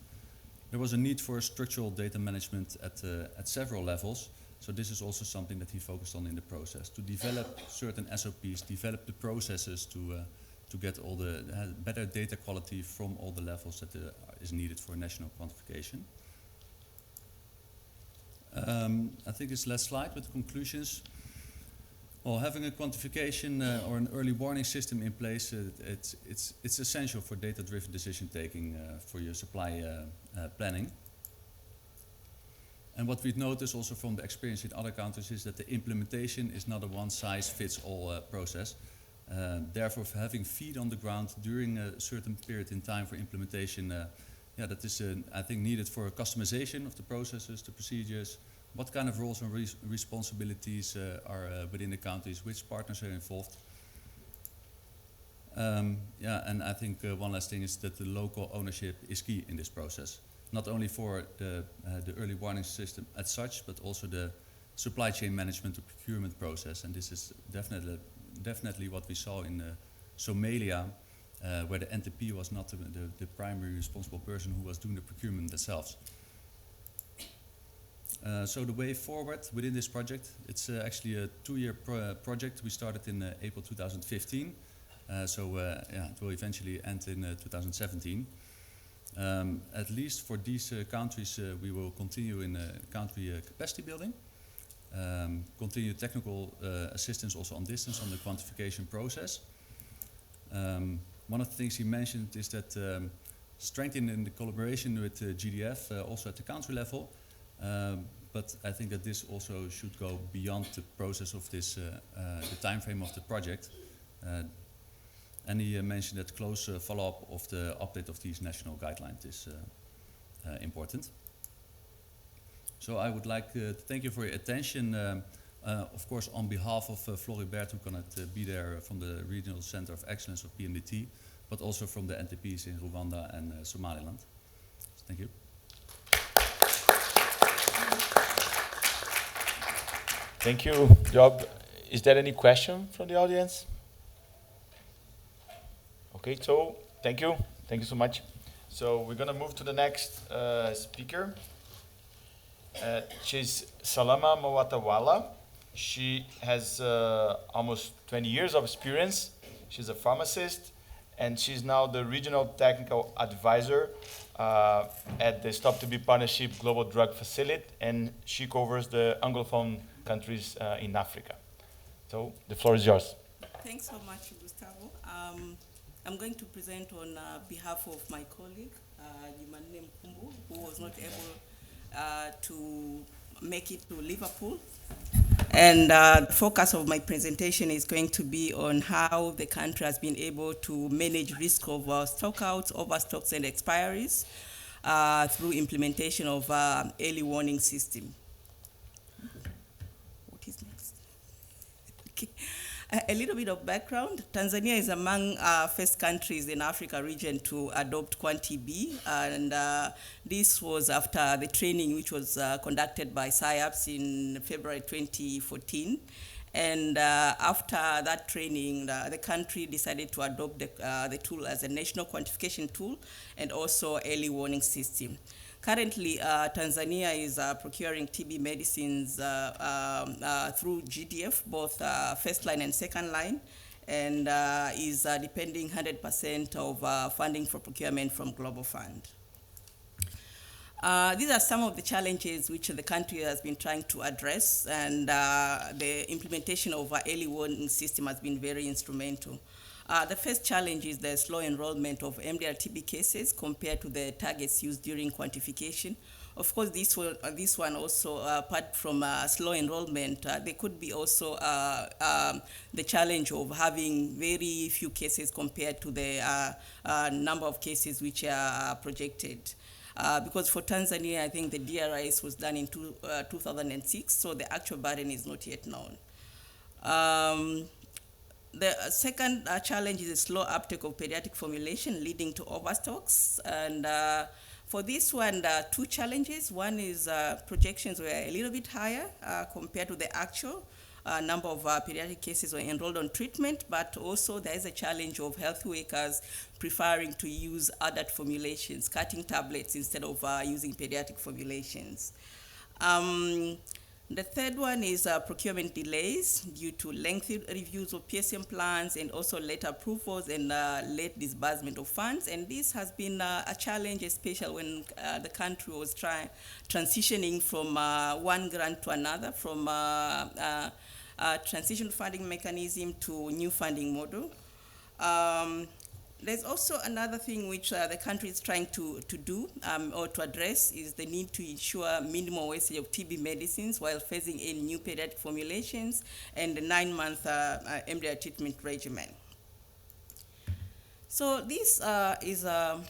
there was a need for structural data management at several levels, so this is also something that he focused on in the process, to develop certain SOPs, develop the processes to get all the better data quality from all the levels that is needed for national quantification. I think this last slide with the conclusions. Well, having a quantification or an early warning system in place, it's essential for data-driven decision taking for your supply planning. And what we've noticed also from the experience in other countries is that the implementation is not a one-size-fits-all process. Therefore, having feet on the ground during a certain period in time for implementation, that is, I think, needed for customization of the processes, the procedures, what kind of roles and responsibilities are within the countries, which partners are involved. And I think one last thing is that the local ownership is key in this process, not only for the early warning system as such, but also the supply chain management, the procurement process, and this is definitely what we saw in Somalia, where the NTP was not the primary responsible person who was doing the procurement themselves. So the way forward within this project, it's actually a 2-year project. We started in April 2015, it will eventually end in 2017. At least for these countries, we will continue in country capacity building, continue technical assistance also on distance on the quantification process. One of the things he mentioned is that strengthening the collaboration with GDF also at the country level, but I think that this also should go beyond the process of this, the time frame of the project. And he mentioned that close follow-up of the update of these national guidelines is important. So I would like to thank you for your attention. Of course, on behalf of Floribert, who cannot be there from the Regional Center of Excellence of PMDT, but also from the NTPs in Rwanda and Somaliland. So thank you. Thank you, Job. Is there any question from the audience? Okay, so thank you. Thank you so much. So we're going to move to the next speaker. She's Salama Mawatawala. She has almost 20 years of experience. She's a pharmacist, and she's now the Regional Technical Advisor at the Stop TB Partnership Global Drug Facility, and she covers the Anglophone countries in Africa. So the floor is yours. Thanks so much, Gustavo. I'm going to present on behalf of my colleague, Jumanne Mkumbu, who was not able to make it to Liverpool. And the focus of my presentation is going to be on how the country has been able to manage risk of stockouts, overstocks, and expiries through implementation of early warning system. What is next? Okay. A little bit of background. Tanzania is among first countries in Africa region to adopt quantiB, and this was after the training which was conducted by SciAps in February 2014. And after that training, the country decided to adopt the tool as a national quantification tool and also early warning system. Currently, Tanzania is procuring TB medicines through GDF, both first line and second line, and is depending 100% of funding for procurement from Global Fund. These are some of the challenges which the country has been trying to address, and the implementation of our early warning system has been very instrumental. The first challenge is the slow enrollment of MDR-TB cases compared to the targets used during quantification. Of course, this one also, apart from slow enrollment, there could be also the challenge of having very few cases compared to the number of cases which are projected. Because for Tanzania, I think the DRIS was done in 2006, so the actual burden is not yet known. The second challenge is a slow uptake of pediatric formulation leading to overstocks. And for this one, there are two challenges. One is projections were a little bit higher compared to the actual number of pediatric cases were enrolled on treatment, but also there is a challenge of health workers preferring to use adult formulations, cutting tablets instead of using pediatric formulations. The third one is procurement delays due to lengthy reviews of PSM plans and also late approvals and late disbursement of funds. And this has been a challenge, especially when the country was transitioning from one grant to another, from transition funding mechanism to new funding model. There's also another thing which the country is trying to do or to address is the need to ensure minimal wastage of TB medicines while phasing in new pediatric formulations and the 9-month MDR treatment regimen. So this is a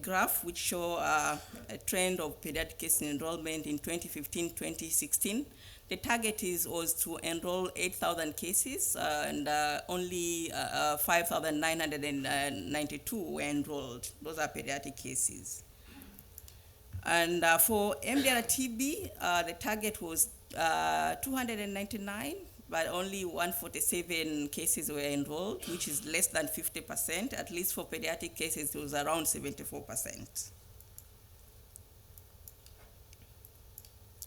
graph which shows a trend of pediatric case enrollment in 2015-2016. The target was to enroll 8,000 cases, and only 5,992 were enrolled. Those are pediatric cases. And for MDR-TB, the target was 299, but only 147 cases were enrolled, which is less than 50%. At least for pediatric cases, it was around 74%.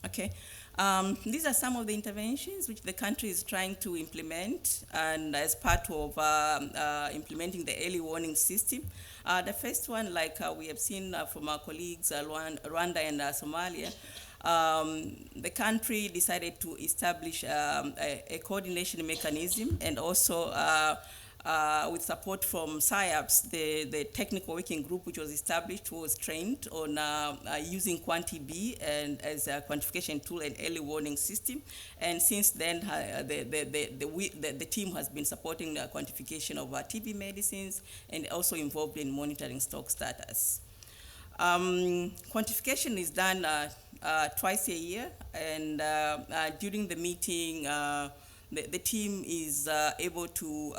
Okay. These are some of the interventions which the country is trying to implement, and as part of implementing the early warning system. The first one, like we have seen from our colleagues, Rwanda and Somalia, the country decided to establish a coordination mechanism and also with support from SciAps, the technical working group which was established was trained on using quantiB and as a quantification tool and early warning system. And since then, the team has been supporting the quantification of TB medicines and also involved in monitoring stock status. Quantification is done twice a year, and during the meeting, the team is able to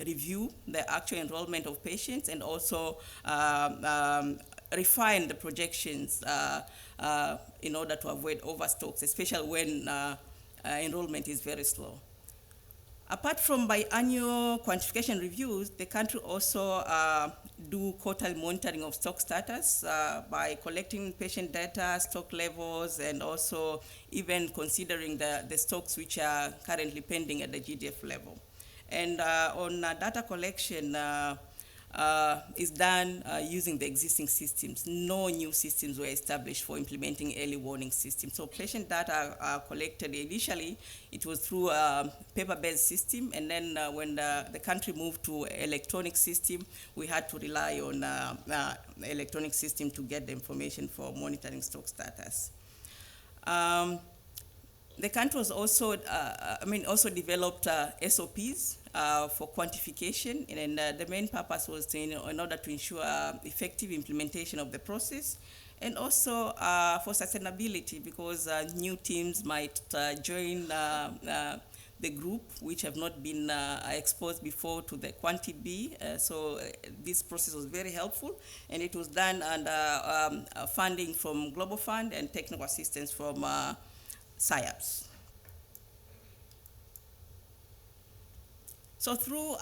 review the actual enrollment of patients and also refine the projections in order to avoid overstocks, especially when enrollment is very slow. Apart from biannual quantification reviews, the country also do quarterly monitoring of stock status by collecting patient data, stock levels, and also even considering the stocks which are currently pending at the GDF level. And on data collection is done using the existing systems. No new systems were established for implementing early warning systems. So patient data are collected initially. It was through a paper-based system, and then when the country moved to electronic system, we had to rely on electronic system to get the information for monitoring stock status. The country was also, also developed SOPs for quantification, and the main purpose was in order to ensure effective implementation of the process, and also for sustainability, because new teams might join the group which have not been exposed before to the quantiB. So this process was very helpful, and it was done under funding from Global Fund and technical assistance from SciAps. So through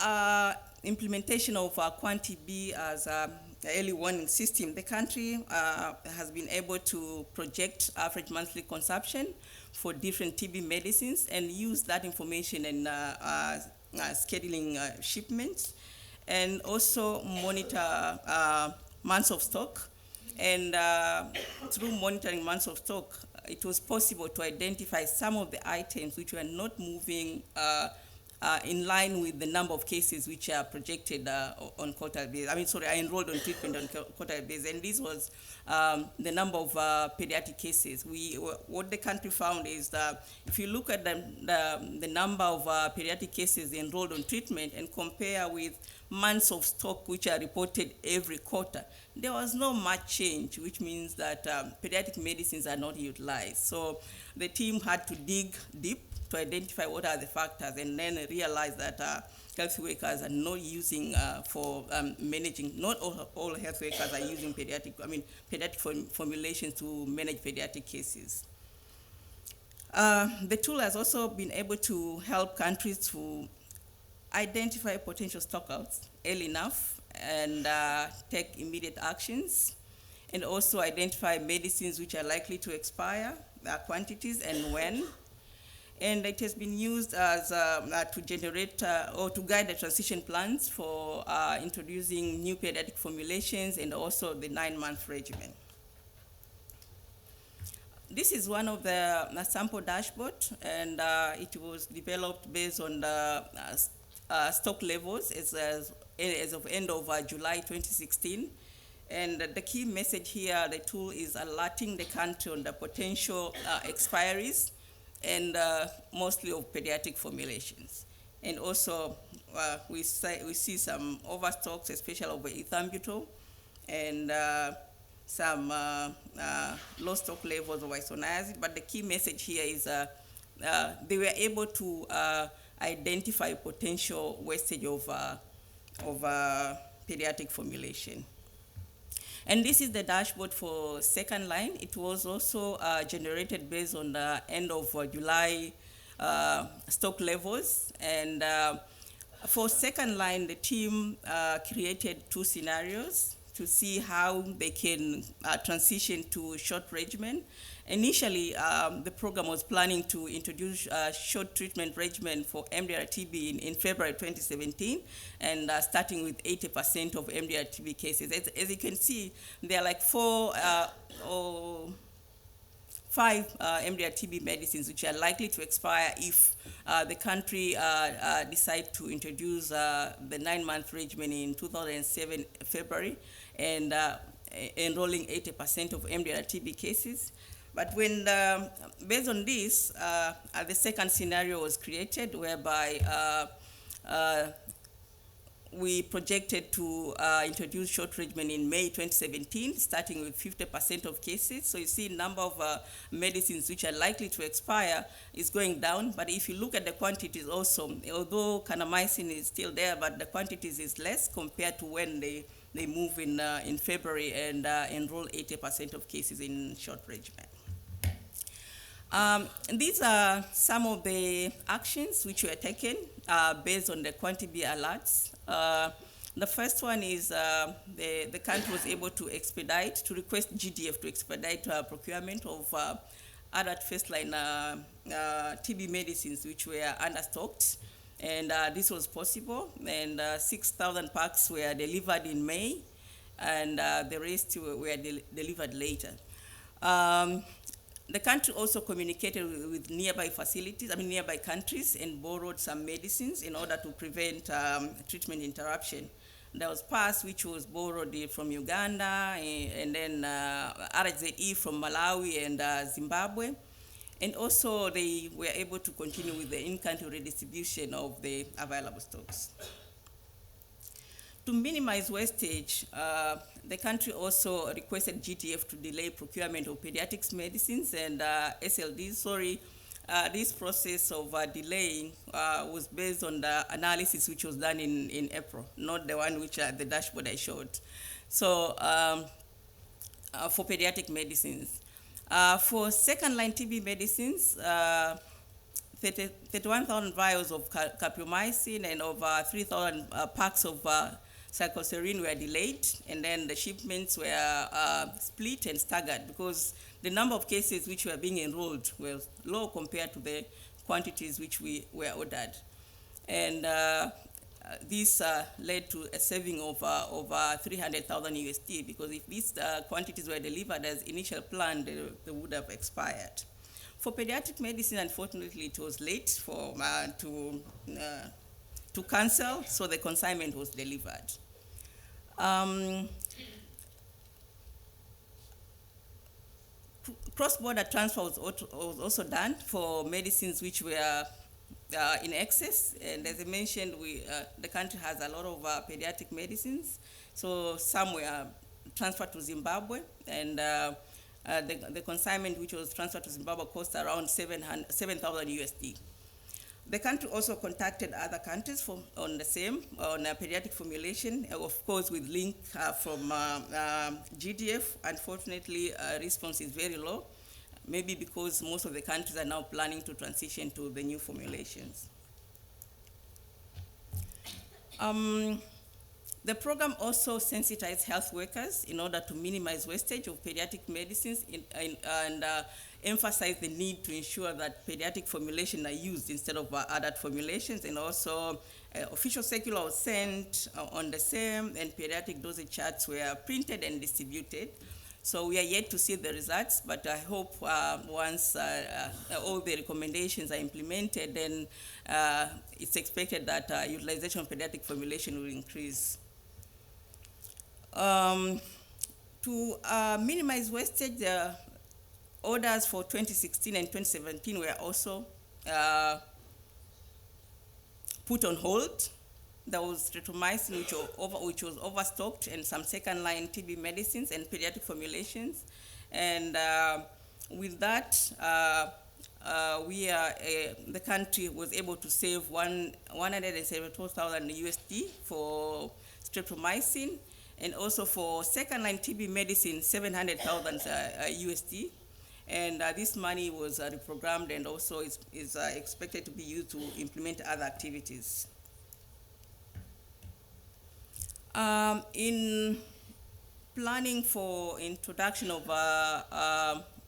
implementation of quantiB as an early warning system, the country has been able to project average monthly consumption for different TB medicines and use that information in scheduling shipments, and also monitor months of stock. And through monitoring months of stock, it was possible to identify some of the items which were not moving in line with the number of cases which are projected on quarterly basis. Enrolled on treatment on quarterly basis, and this was the number of pediatric cases. What the country found is that if you look at the number of pediatric cases enrolled on treatment and compare with months of stock which are reported every quarter, there was no much change, which means that pediatric medicines are not utilized. So the team had to dig deep to identify what are the factors, and then realize that health workers are not using for managing, not all health workers are using pediatric formulations to manage pediatric cases. The tool has also been able to help countries to identify potential stockouts early enough and take immediate actions, and also identify medicines which are likely to expire, their quantities and when. And it has been used as to generate or to guide the transition plans for introducing new pediatric formulations and also the 9-month regimen. This is one of the sample dashboard, and it was developed based on the stock levels as of end of July 2016. And the key message here, the tool is alerting the country on the potential expiries, and mostly of pediatric formulations. And also, we see some overstocks, especially over ethambutol, and some low stock levels of isoniazid. But the key message here is they were able to identify potential wastage of pediatric formulation. And this is the dashboard for second line. It was also generated based on the end of July stock levels. And for second line, the team created 2 scenarios to see how they can transition to short regimen. Initially, the program was planning to introduce a short treatment regimen for MDR-TB in February 2017, and starting with 80% of MDR-TB cases. As you can see, there are like 4 5 MDR TB medicines which are likely to expire if the country decide to introduce the 9-month regimen in 2007 February and enrolling 80% of MDR TB cases. But when, based on this, the second scenario was created whereby we projected to introduce short regimen in May 2017, starting with 50% of cases. So you see number of medicines which are likely to expire is going down. But if you look at the quantities also, although kanamycin is still there, but the quantities is less compared to when they move in February and enroll 80% of cases in short regimen. These are some of the actions which were taken based on the quanti-B alerts. The first one is the country was able to request GDF to expedite procurement of adult first-line TB medicines which were understocked. And this was possible, and 6,000 packs were delivered in May, and the rest were delivered later. The country also communicated with nearby countries, and borrowed some medicines in order to prevent treatment interruption. There was PAS, which was borrowed from Uganda, and then RZE from Malawi and Zimbabwe. And also they were able to continue with the in-country redistribution of the available stocks. To minimize wastage, the country also requested GTF to delay procurement of pediatrics medicines and SLDs. This process of delaying was based on the analysis which was done in April, not the one which the dashboard I showed. So for pediatric medicines. For second-line TB medicines, 31,000 vials of capromycin and over 3,000 packs of cycloserine were delayed, and then the shipments were split and staggered because the number of cases which were being enrolled were low compared to the quantities which were ordered. And this led to a saving of over 300,000 USD, because if these quantities were delivered as initial planned, they would have expired. For pediatric medicine, unfortunately, it was late to cancel, so the consignment was delivered. Cross-border transfer was also done for medicines which were in excess, and as I mentioned, the country has a lot of pediatric medicines, so some were transferred to Zimbabwe, and the consignment which was transferred to Zimbabwe cost around 7,000 USD. The country also contacted other countries on a pediatric formulation, of course with link from GDF. Unfortunately, response is very low, maybe because most of the countries are now planning to transition to the new formulations. The program also sensitized health workers in order to minimize wastage of pediatric medicines and emphasize the need to ensure that pediatric formulations are used instead of adult formulations, and also official circular was sent on the same, and pediatric dosage charts were printed and distributed. So we are yet to see the results, but I hope once all the recommendations are implemented, then it's expected that utilization of pediatric formulation will increase. To minimize wastage, the orders for 2016 and 2017 were also put on hold. There was streptomycin, which was overstocked, and some second-line TB medicines and pediatric formulations. And with that, the country was able to save 174,000 USD for streptomycin, and also for second-line TB medicine, 700,000 USD. And this money was reprogrammed and also is expected to be used to implement other activities. In planning for introduction of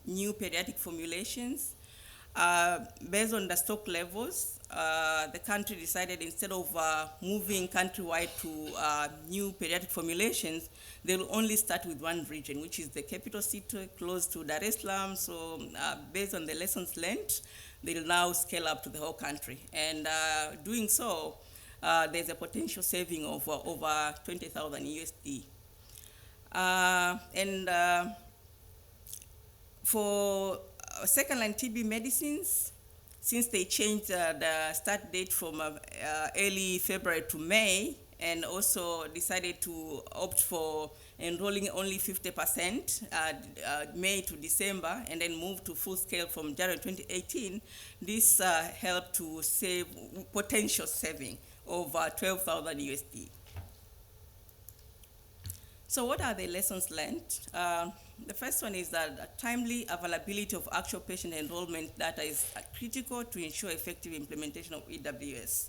new pediatric formulations, Based on the stock levels, the country decided instead of moving countrywide to new pediatric formulations, they will only start with one region, which is the capital city close to Dar es Salaam. So based on the lessons learned, they'll now scale up to the whole country. And doing so, there's a potential saving of over 20,000 USD. For second-line TB medicines, since they changed the start date from early February to May, and also decided to opt for enrolling only 50% May to December, and then move to full scale from January 2018, this helped to save potential saving of 12,000 USD. So what are the lessons learned? The first one is that timely availability of actual patient enrollment data is critical to ensure effective implementation of EWS.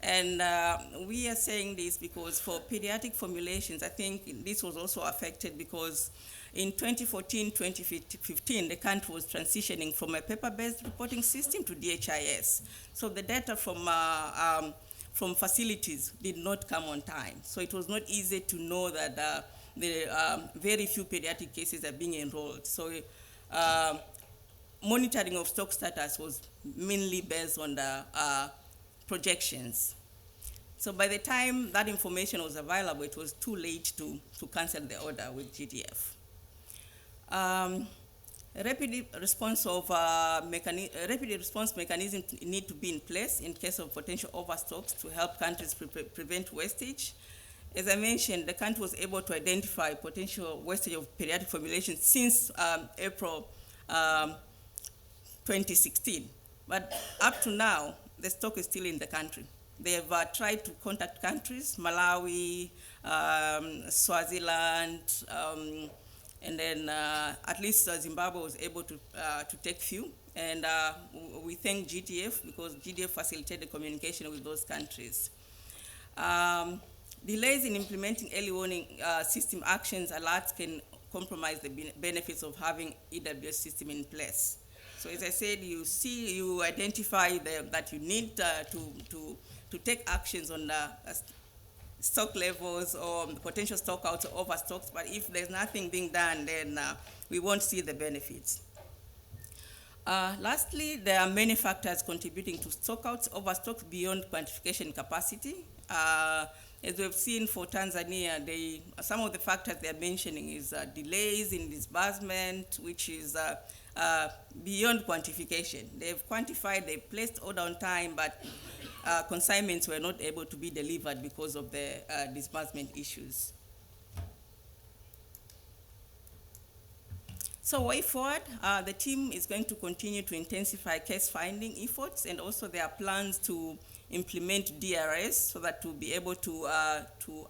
And we are saying this because for pediatric formulations, I think this was also affected because in 2014-2015, the country was transitioning from a paper-based reporting system to DHIS. So the data from facilities did not come on time. So it was not easy to know that very few pediatric cases are being enrolled. So monitoring of stock status was mainly based on the projections. So by the time that information was available, it was too late to cancel the order with GDF. Rapid response mechanism need to be in place in case of potential overstocks to help countries prevent wastage. As I mentioned, the country was able to identify potential wastage of pediatric formulations since April 2016. But up to now, the stock is still in the country. They have tried to contact countries, Malawi, Swaziland, and then at least Zimbabwe was able to take few. And we thank GTF because GTF facilitated communication with those countries. Delays in implementing early warning system actions alerts can compromise the benefits of having EWS system in place. So as I said, you identify that you need to take actions on the stock levels or potential stock outs or overstocks, but if there's nothing being done, then we won't see the benefits. Lastly, there are many factors contributing to stock outs, overstocks beyond quantification capacity. As we've seen for Tanzania, some of the factors they're mentioning is delays in disbursement, which is beyond quantification. They've quantified, they placed order on time, but consignments were not able to be delivered because of the disbursement issues. So way forward, the team is going to continue to intensify case finding efforts, and also there are plans to implement DRS so that to be able to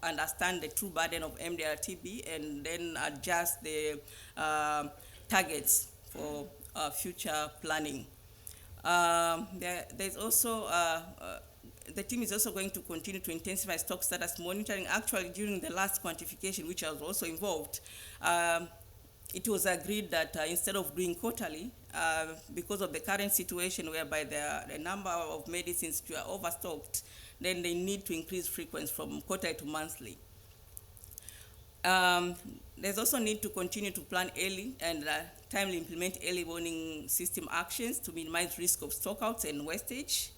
understand the true burden of MDR-TB and then adjust the targets for future planning. There's also the team is also going to continue to intensify stock status monitoring. Actually, during the last quantification, which I was also involved, it was agreed that instead of doing quarterly, because of the current situation whereby the number of medicines are overstocked, then they need to increase frequency from quarterly to monthly. There's also need to continue to plan early and timely implement early warning system actions to minimize risk of stockouts and wastage.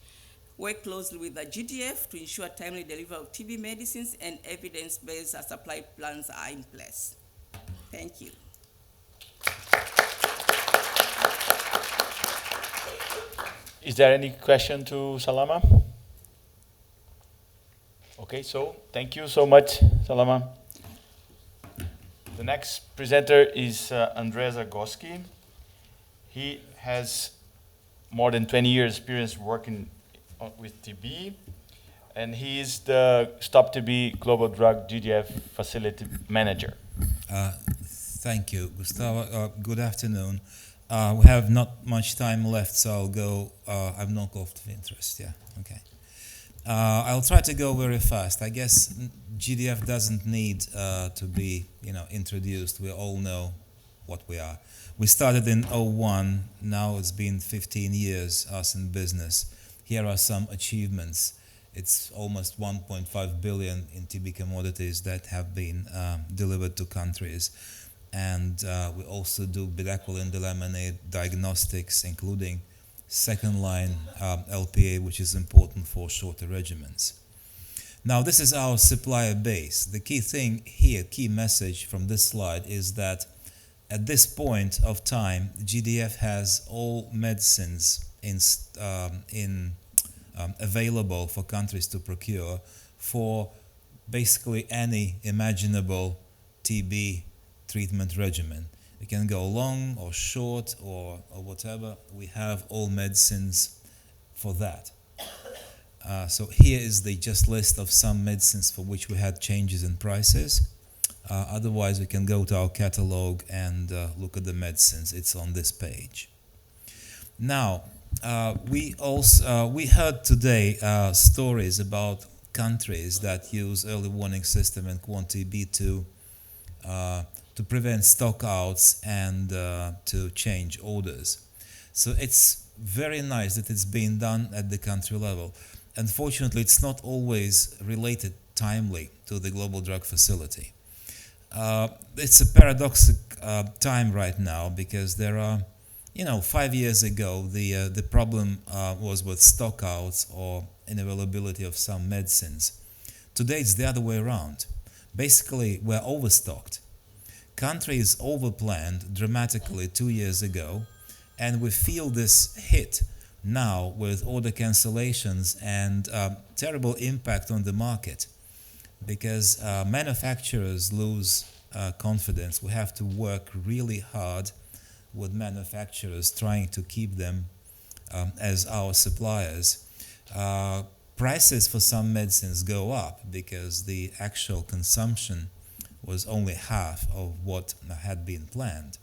Work closely with the GDF to ensure timely delivery of TB medicines and evidence-based supply plans are in place. Thank you. Is there any question to Salama? Okay, so thank you so much, Salama. The next presenter is Andrzej Zagorski. He has more than 20 years experience working with TB, and he is the Stop TB Global Drug GDF Facility Manager. Thank you, Gustavo. Good afternoon. We have not much time left, so I'll go. I have no conflict of interest. Yeah, okay. I'll try to go very fast. I guess GDF doesn't need to be, introduced. We all know what we are. We started in '01, now it's been 15 years, us in business. Here are some achievements. It's almost 1.5 billion in TB commodities that have been delivered to countries. And we also do betaquolin delaminate diagnostics, including second line LPA, which is important for shorter regimens. Now, this is our supplier base. The key thing here, key message from this slide is that at this point of time, GDF has all medicines available for countries to procure for basically any imaginable TB treatment regimen. We can go long or short or whatever. We have all medicines for that. So here is the just list of some medicines for which we had changes in prices. Otherwise, we can go to our catalog and look at the medicines. It's on this page. Now, we heard today stories about countries that use early warning system and quanti-B to prevent stockouts and to change orders. So it's very nice that it's being done at the country level. Unfortunately, it's not always related timely to the Global Drug Facility. It's a paradoxical time right now because there are, 5 years ago, the problem was with stockouts or unavailability of some medicines. Today, it's the other way around. Basically, we're overstocked. Countries overplanned dramatically 2 years ago, and we feel this hit now with order cancellations and terrible impact on the market because manufacturers lose confidence. We have to work really hard with manufacturers trying to keep them as our suppliers. Prices for some medicines go up because the actual consumption was only half of what had been planned.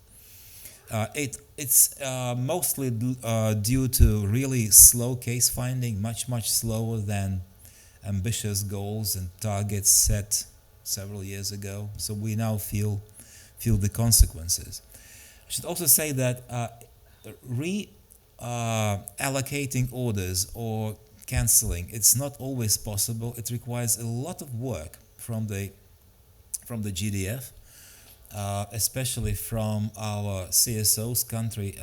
It's mostly due to really slow case finding, much slower than ambitious goals and targets set several years ago. So we now feel the consequences. I should also say that reallocating orders or canceling, it's not always possible. It requires a lot of work from the GDF. Especially from our CSOs, country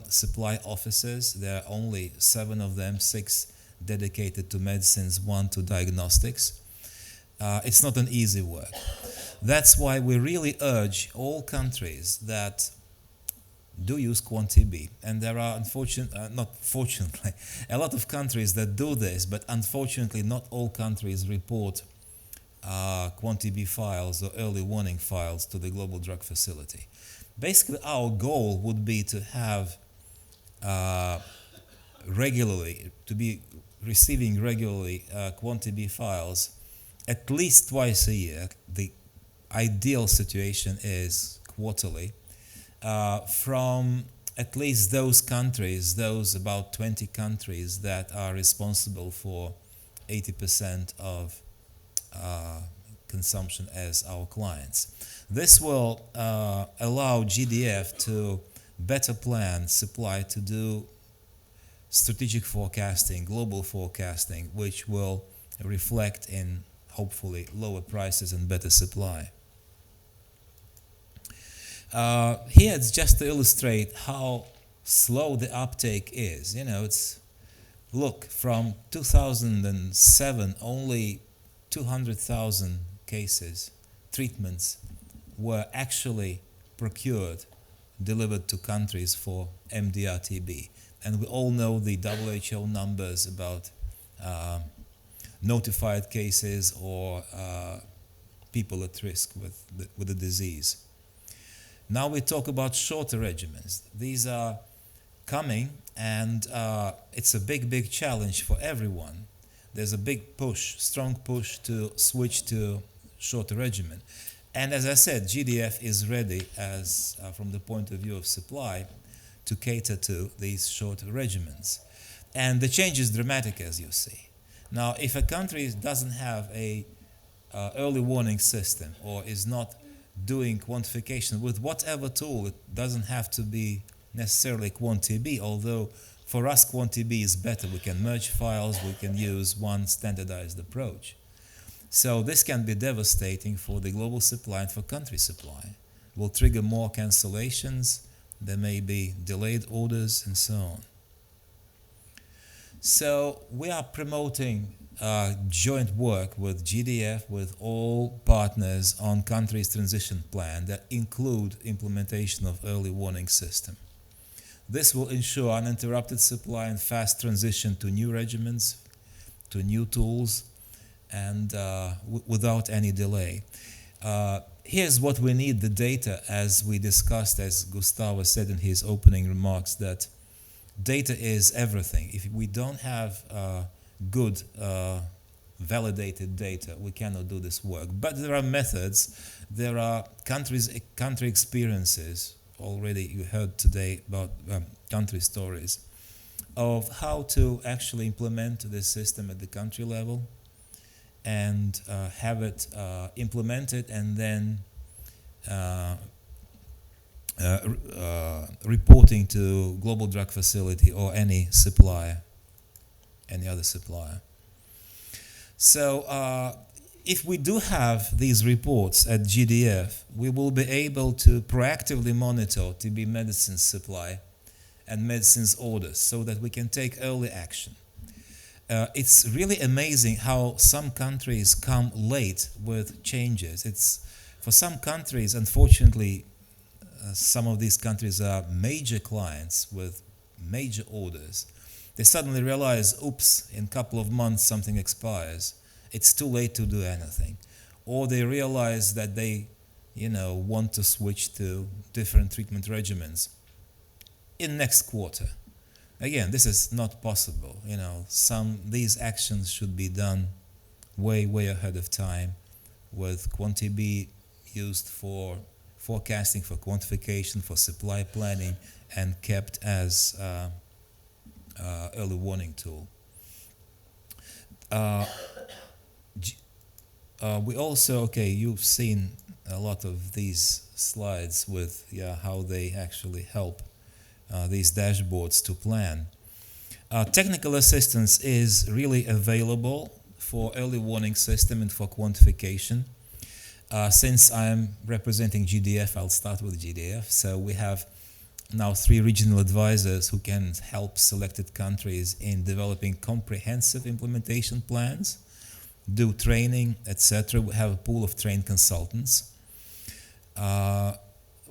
supply officers. There are only 7 of them, 6 dedicated to medicines, 1 to diagnostics. It's not an easy work. That's why we really urge all countries that do use quanti-B, and there are not fortunately, a lot of countries that do this, but unfortunately not all countries report quanti-B files or early warning files to the Global Drug Facility. Basically, our goal would be to have to be receiving regularly quanti-B files at least twice a year. The ideal situation is quarterly from at least those countries, those about 20 countries that are responsible for 80% of consumption as our clients. This will allow GDF to better plan supply, to do strategic forecasting, global forecasting, which will reflect in hopefully lower prices and better supply. Here it's just to illustrate how slow the uptake is. Look, from 2007 only 200,000 cases, treatments were actually procured, delivered to countries for MDR-TB. And we all know the WHO numbers about notified cases or people at risk with the disease. Now we talk about shorter regimens. These are coming, and it's a big challenge for everyone. There's a big push, strong push to switch to shorter regimen. And as I said, GDF is ready as from the point of view of supply to cater to these short regimens. And the change is dramatic, as you see. Now, if a country doesn't have a early warning system or is not doing quantification with whatever tool. It doesn't have to be necessarily quanti-B, although for us quanti-B is better. We can merge files, we can use one standardized approach. So this can be devastating for the global supply and for country supply. Will trigger more cancellations, there may be delayed orders and so on. So we are promoting joint work with GDF, with all partners on countries' transition plan that include implementation of early warning system. This will ensure uninterrupted supply and fast transition to new regimens, to new tools, and without any delay. Here's what we need, the data, as we discussed, as Gustavo said in his opening remarks, that data is everything. If we don't have good validated data, we cannot do this work. But there are methods, there are country experiences. Already you heard today about country stories of how to actually implement this system at the country level and have it implemented and then reporting to Global Drug Facility or any supplier, any other supplier. So if we do have these reports at GDF, we will be able to proactively monitor TB medicines supply and medicines orders so that we can take early action. It's really amazing how some countries come late with changes. It's for some countries, unfortunately, some of these countries are major clients with major orders. They suddenly realize, oops, in a couple of months something expires. It's too late to do anything. Or they realize that they, want to switch to different treatment regimens in next quarter. Again, this is not possible. These actions should be done way ahead of time, with quanti-B used for forecasting, for quantification, for supply planning, and kept as early warning tool. We also, you've seen a lot of these slides with how they actually help these dashboards to plan. Technical assistance is really available for early warning system and for quantification. Since I'm representing GDF, I'll start with GDF. So we have now 3 regional advisors who can help selected countries in developing comprehensive implementation plans, do training, etc. We have a pool of trained consultants.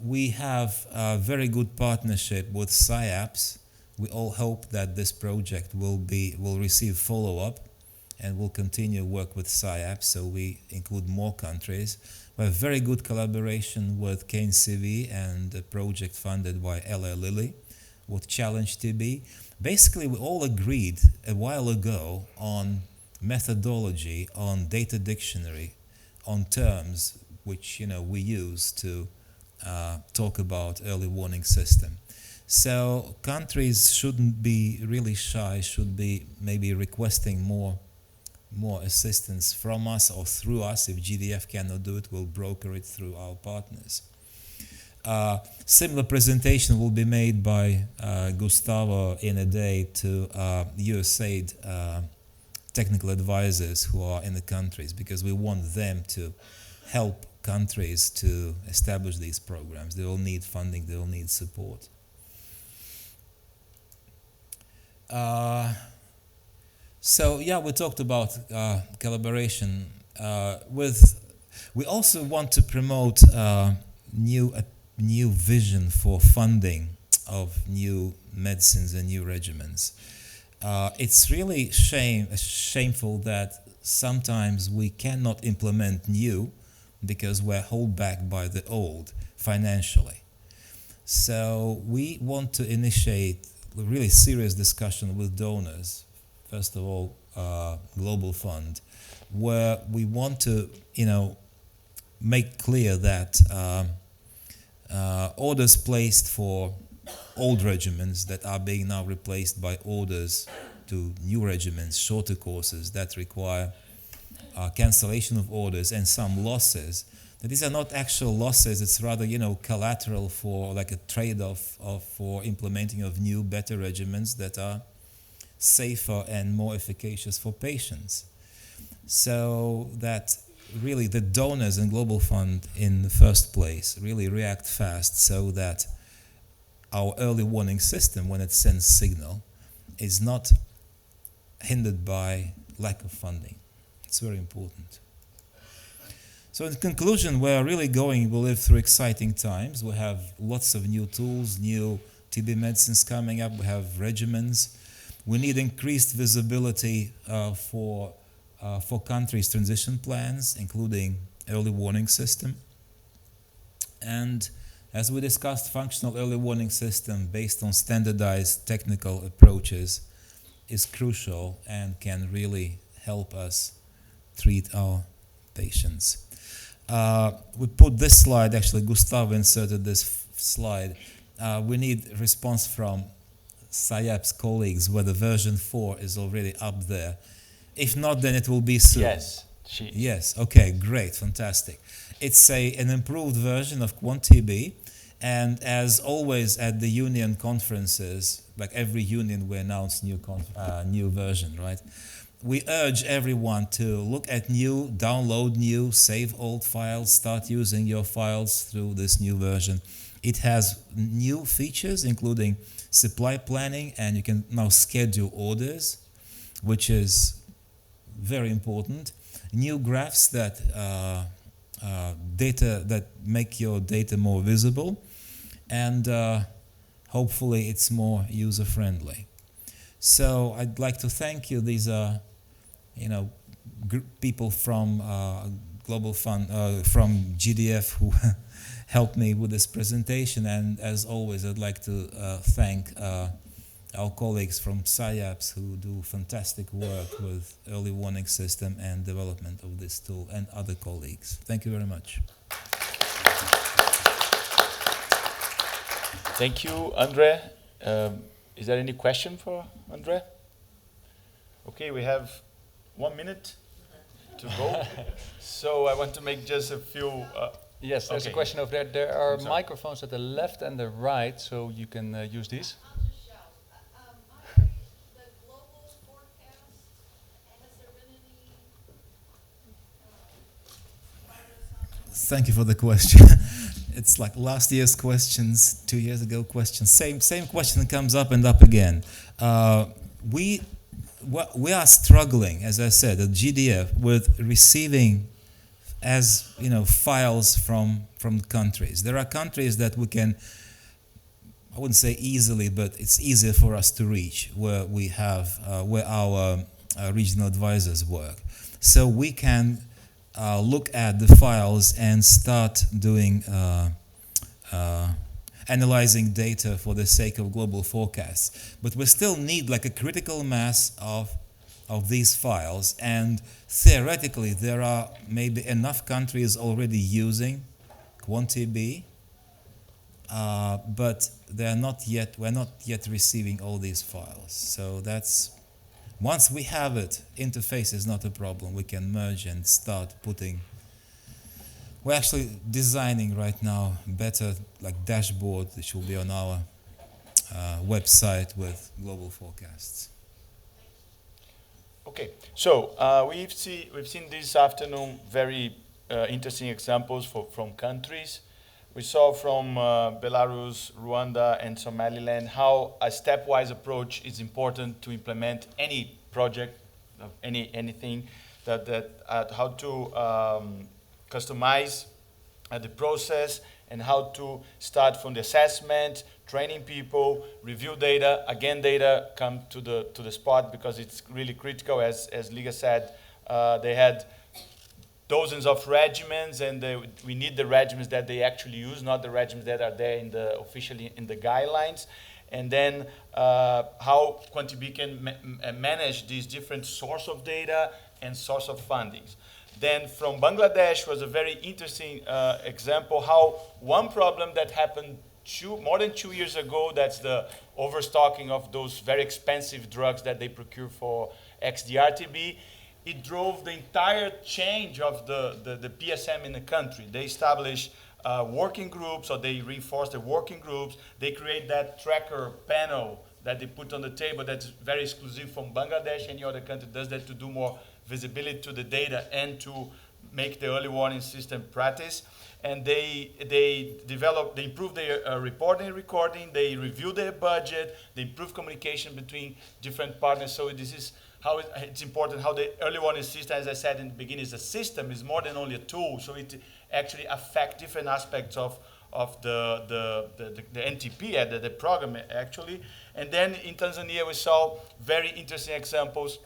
We have a very good partnership with SciAps. We all hope that this project will receive follow-up and will continue work with SciAps, so we include more countries. We have very good collaboration with KNCV and a project funded by Eli Lilly with Challenge TB. Basically, we all agreed a while ago on methodology, on data dictionary, on terms which we use to talk about early warning system. So countries shouldn't be really shy, should be maybe requesting more assistance from us or through us. If GDF cannot do it, we'll broker it through our partners. Similar presentation will be made by Gustavo in a day to USAID technical advisors who are in the countries, because we want them to help countries to establish these programs. They will need funding, they will need support. We talked about collaboration. We also want to promote new vision for funding of new medicines and new regimens. It's really shameful that sometimes we cannot implement new because we're held back by the old financially. So we want to initiate a really serious discussion with donors, first of all, Global Fund, where we want to, make clear that orders placed for old regimens that are being now replaced by orders to new regimens, shorter courses that require cancellation of orders and some losses, that these are not actual losses. It's rather, collateral for like a trade-off for implementing of new, better regimens that are safer and more efficacious for patients. So that really the donors and Global Fund in the first place really react fast so that our early warning system, when it sends signal, is not hindered by lack of funding. It's very important. So in conclusion, we live through exciting times. We have lots of new tools, new TB medicines coming up. We have regimens. We need increased visibility for countries' transition plans, including early warning system. And as we discussed, functional early warning system based on standardized technical approaches is crucial and can really help us treat our patients. We put this slide, actually Gustavo inserted this slide. We need response from SIAP's colleagues whether version 4 is already up there. If not, then it will be soon. Yes. Yes, okay, great, fantastic. It's an improved version of QuantTB, and as always at the union conferences, like every union we announce new version, right? We urge everyone to look at new, download new, save old files, start using your files through this new version. It has new features, including supply planning, and you can now schedule orders, which is very important. New graphs that make your data more visible, and hopefully it's more user-friendly. So I'd like to thank you. These are, people from Global Fund, from GDF who helped me with this presentation. And as always, I'd like to thank our colleagues from SIAPS who do fantastic work with early warning system and development of this tool, and other colleagues. Thank you very much. Thank you, Andre. Is there any question for Andre? Okay, we have 1 minute to go. So I want to make just a few... yes, there's a question over there. There are microphones at the left and the right, so you can use these. Thank you for the question. It's like last year's questions, 2 years ago questions. Same question comes up and up again. We are struggling, as I said, at GDF with receiving files from countries. There are countries that we can, I wouldn't say easily, but it's easier for us to reach where we have where our regional advisors work. So we can look at the files and start doing analyzing data for the sake of global forecasts. But we still need like a critical mass of these files, and theoretically there are maybe enough countries already using QuantTB, but we're not yet receiving all these files. So that's, once we have it, interface is not a problem. We can merge and start putting. We're actually designing right now better like dashboard which will be on our website with global forecasts. Okay, so we've seen this afternoon very interesting examples from countries. We saw from Belarus, Rwanda, and Somaliland how a stepwise approach is important to implement any project, anything, how to customize the process, and how to start from the assessment, training people, review data. Again, data come to the spot because it's really critical. As Liga said, they had dozens of regimens, and we need the regimens that they actually use, not the regimens that are there officially in the guidelines. And then how QuantTB can manage these different source of data and source of fundings. Then from Bangladesh was a very interesting example how one problem that happened more than 2 years ago, that's the overstocking of those very expensive drugs that they procure for XDR-TB. it drove the entire change of the PSM in the country. They established working groups, or they reinforced the working groups. They create that tracker panel that they put on the table that's very exclusive from Bangladesh. Any other country does that to do more visibility to the data and to make the early warning system practice. And they improve their reporting and recording, they review their budget, they improve communication between different partners. So this is how it's important, how the early warning system, as I said in the beginning, is a system, is more than only a tool. So it actually affects different aspects of the NTP, the program actually. And then in Tanzania we saw very interesting examples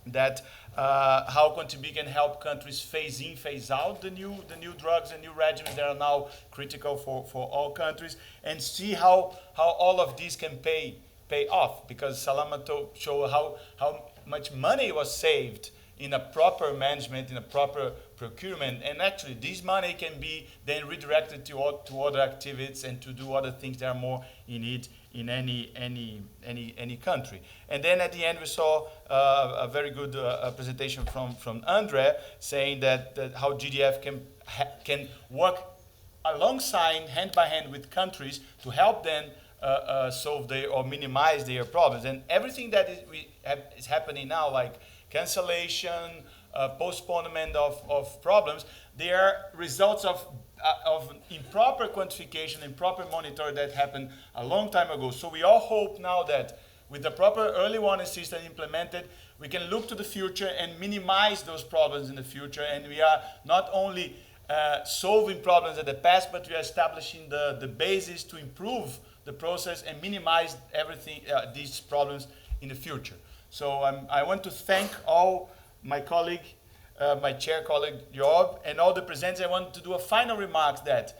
that how Quantibi can help countries phase in, phase out the new drugs and new regimens that are now critical for all countries, and see how all of these can pay off, because Salama showed how much money was saved in a proper management, in a proper procurement, and actually this money can be then redirected to other activities and to do other things that are more in need in any country. And then at the end we saw a very good presentation from Andre, saying that how GDF can work alongside, hand by hand with countries to help them solve or minimize their problems. And everything that is happening now, like cancellation, postponement of problems, they are results of improper quantification, improper monitoring that happened a long time ago. So we all hope now that with the proper early warning system implemented, we can look to the future and minimize those problems in the future. And we are not only solving problems in the past, but we are establishing the basis to improve the process and minimize everything, these problems in the future. So I want to thank all my colleague, my chair colleague Job, and all the presenters. I want to do a final remark that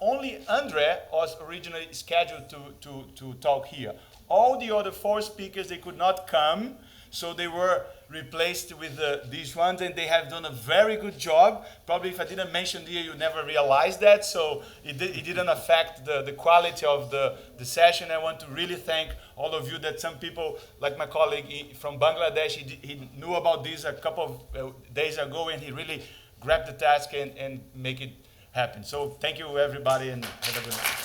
only Andre was originally scheduled to talk here. All the other 4 speakers, they could not come, so they were replaced with these ones, and they have done a very good job. Probably if I didn't mention here, you never realized that, so it didn't affect the quality of the session. I want to really thank all of you, that some people, like my colleague from Bangladesh, he knew about this a couple of days ago, and he really grabbed the task and make it happen. So thank you everybody, and have a good night.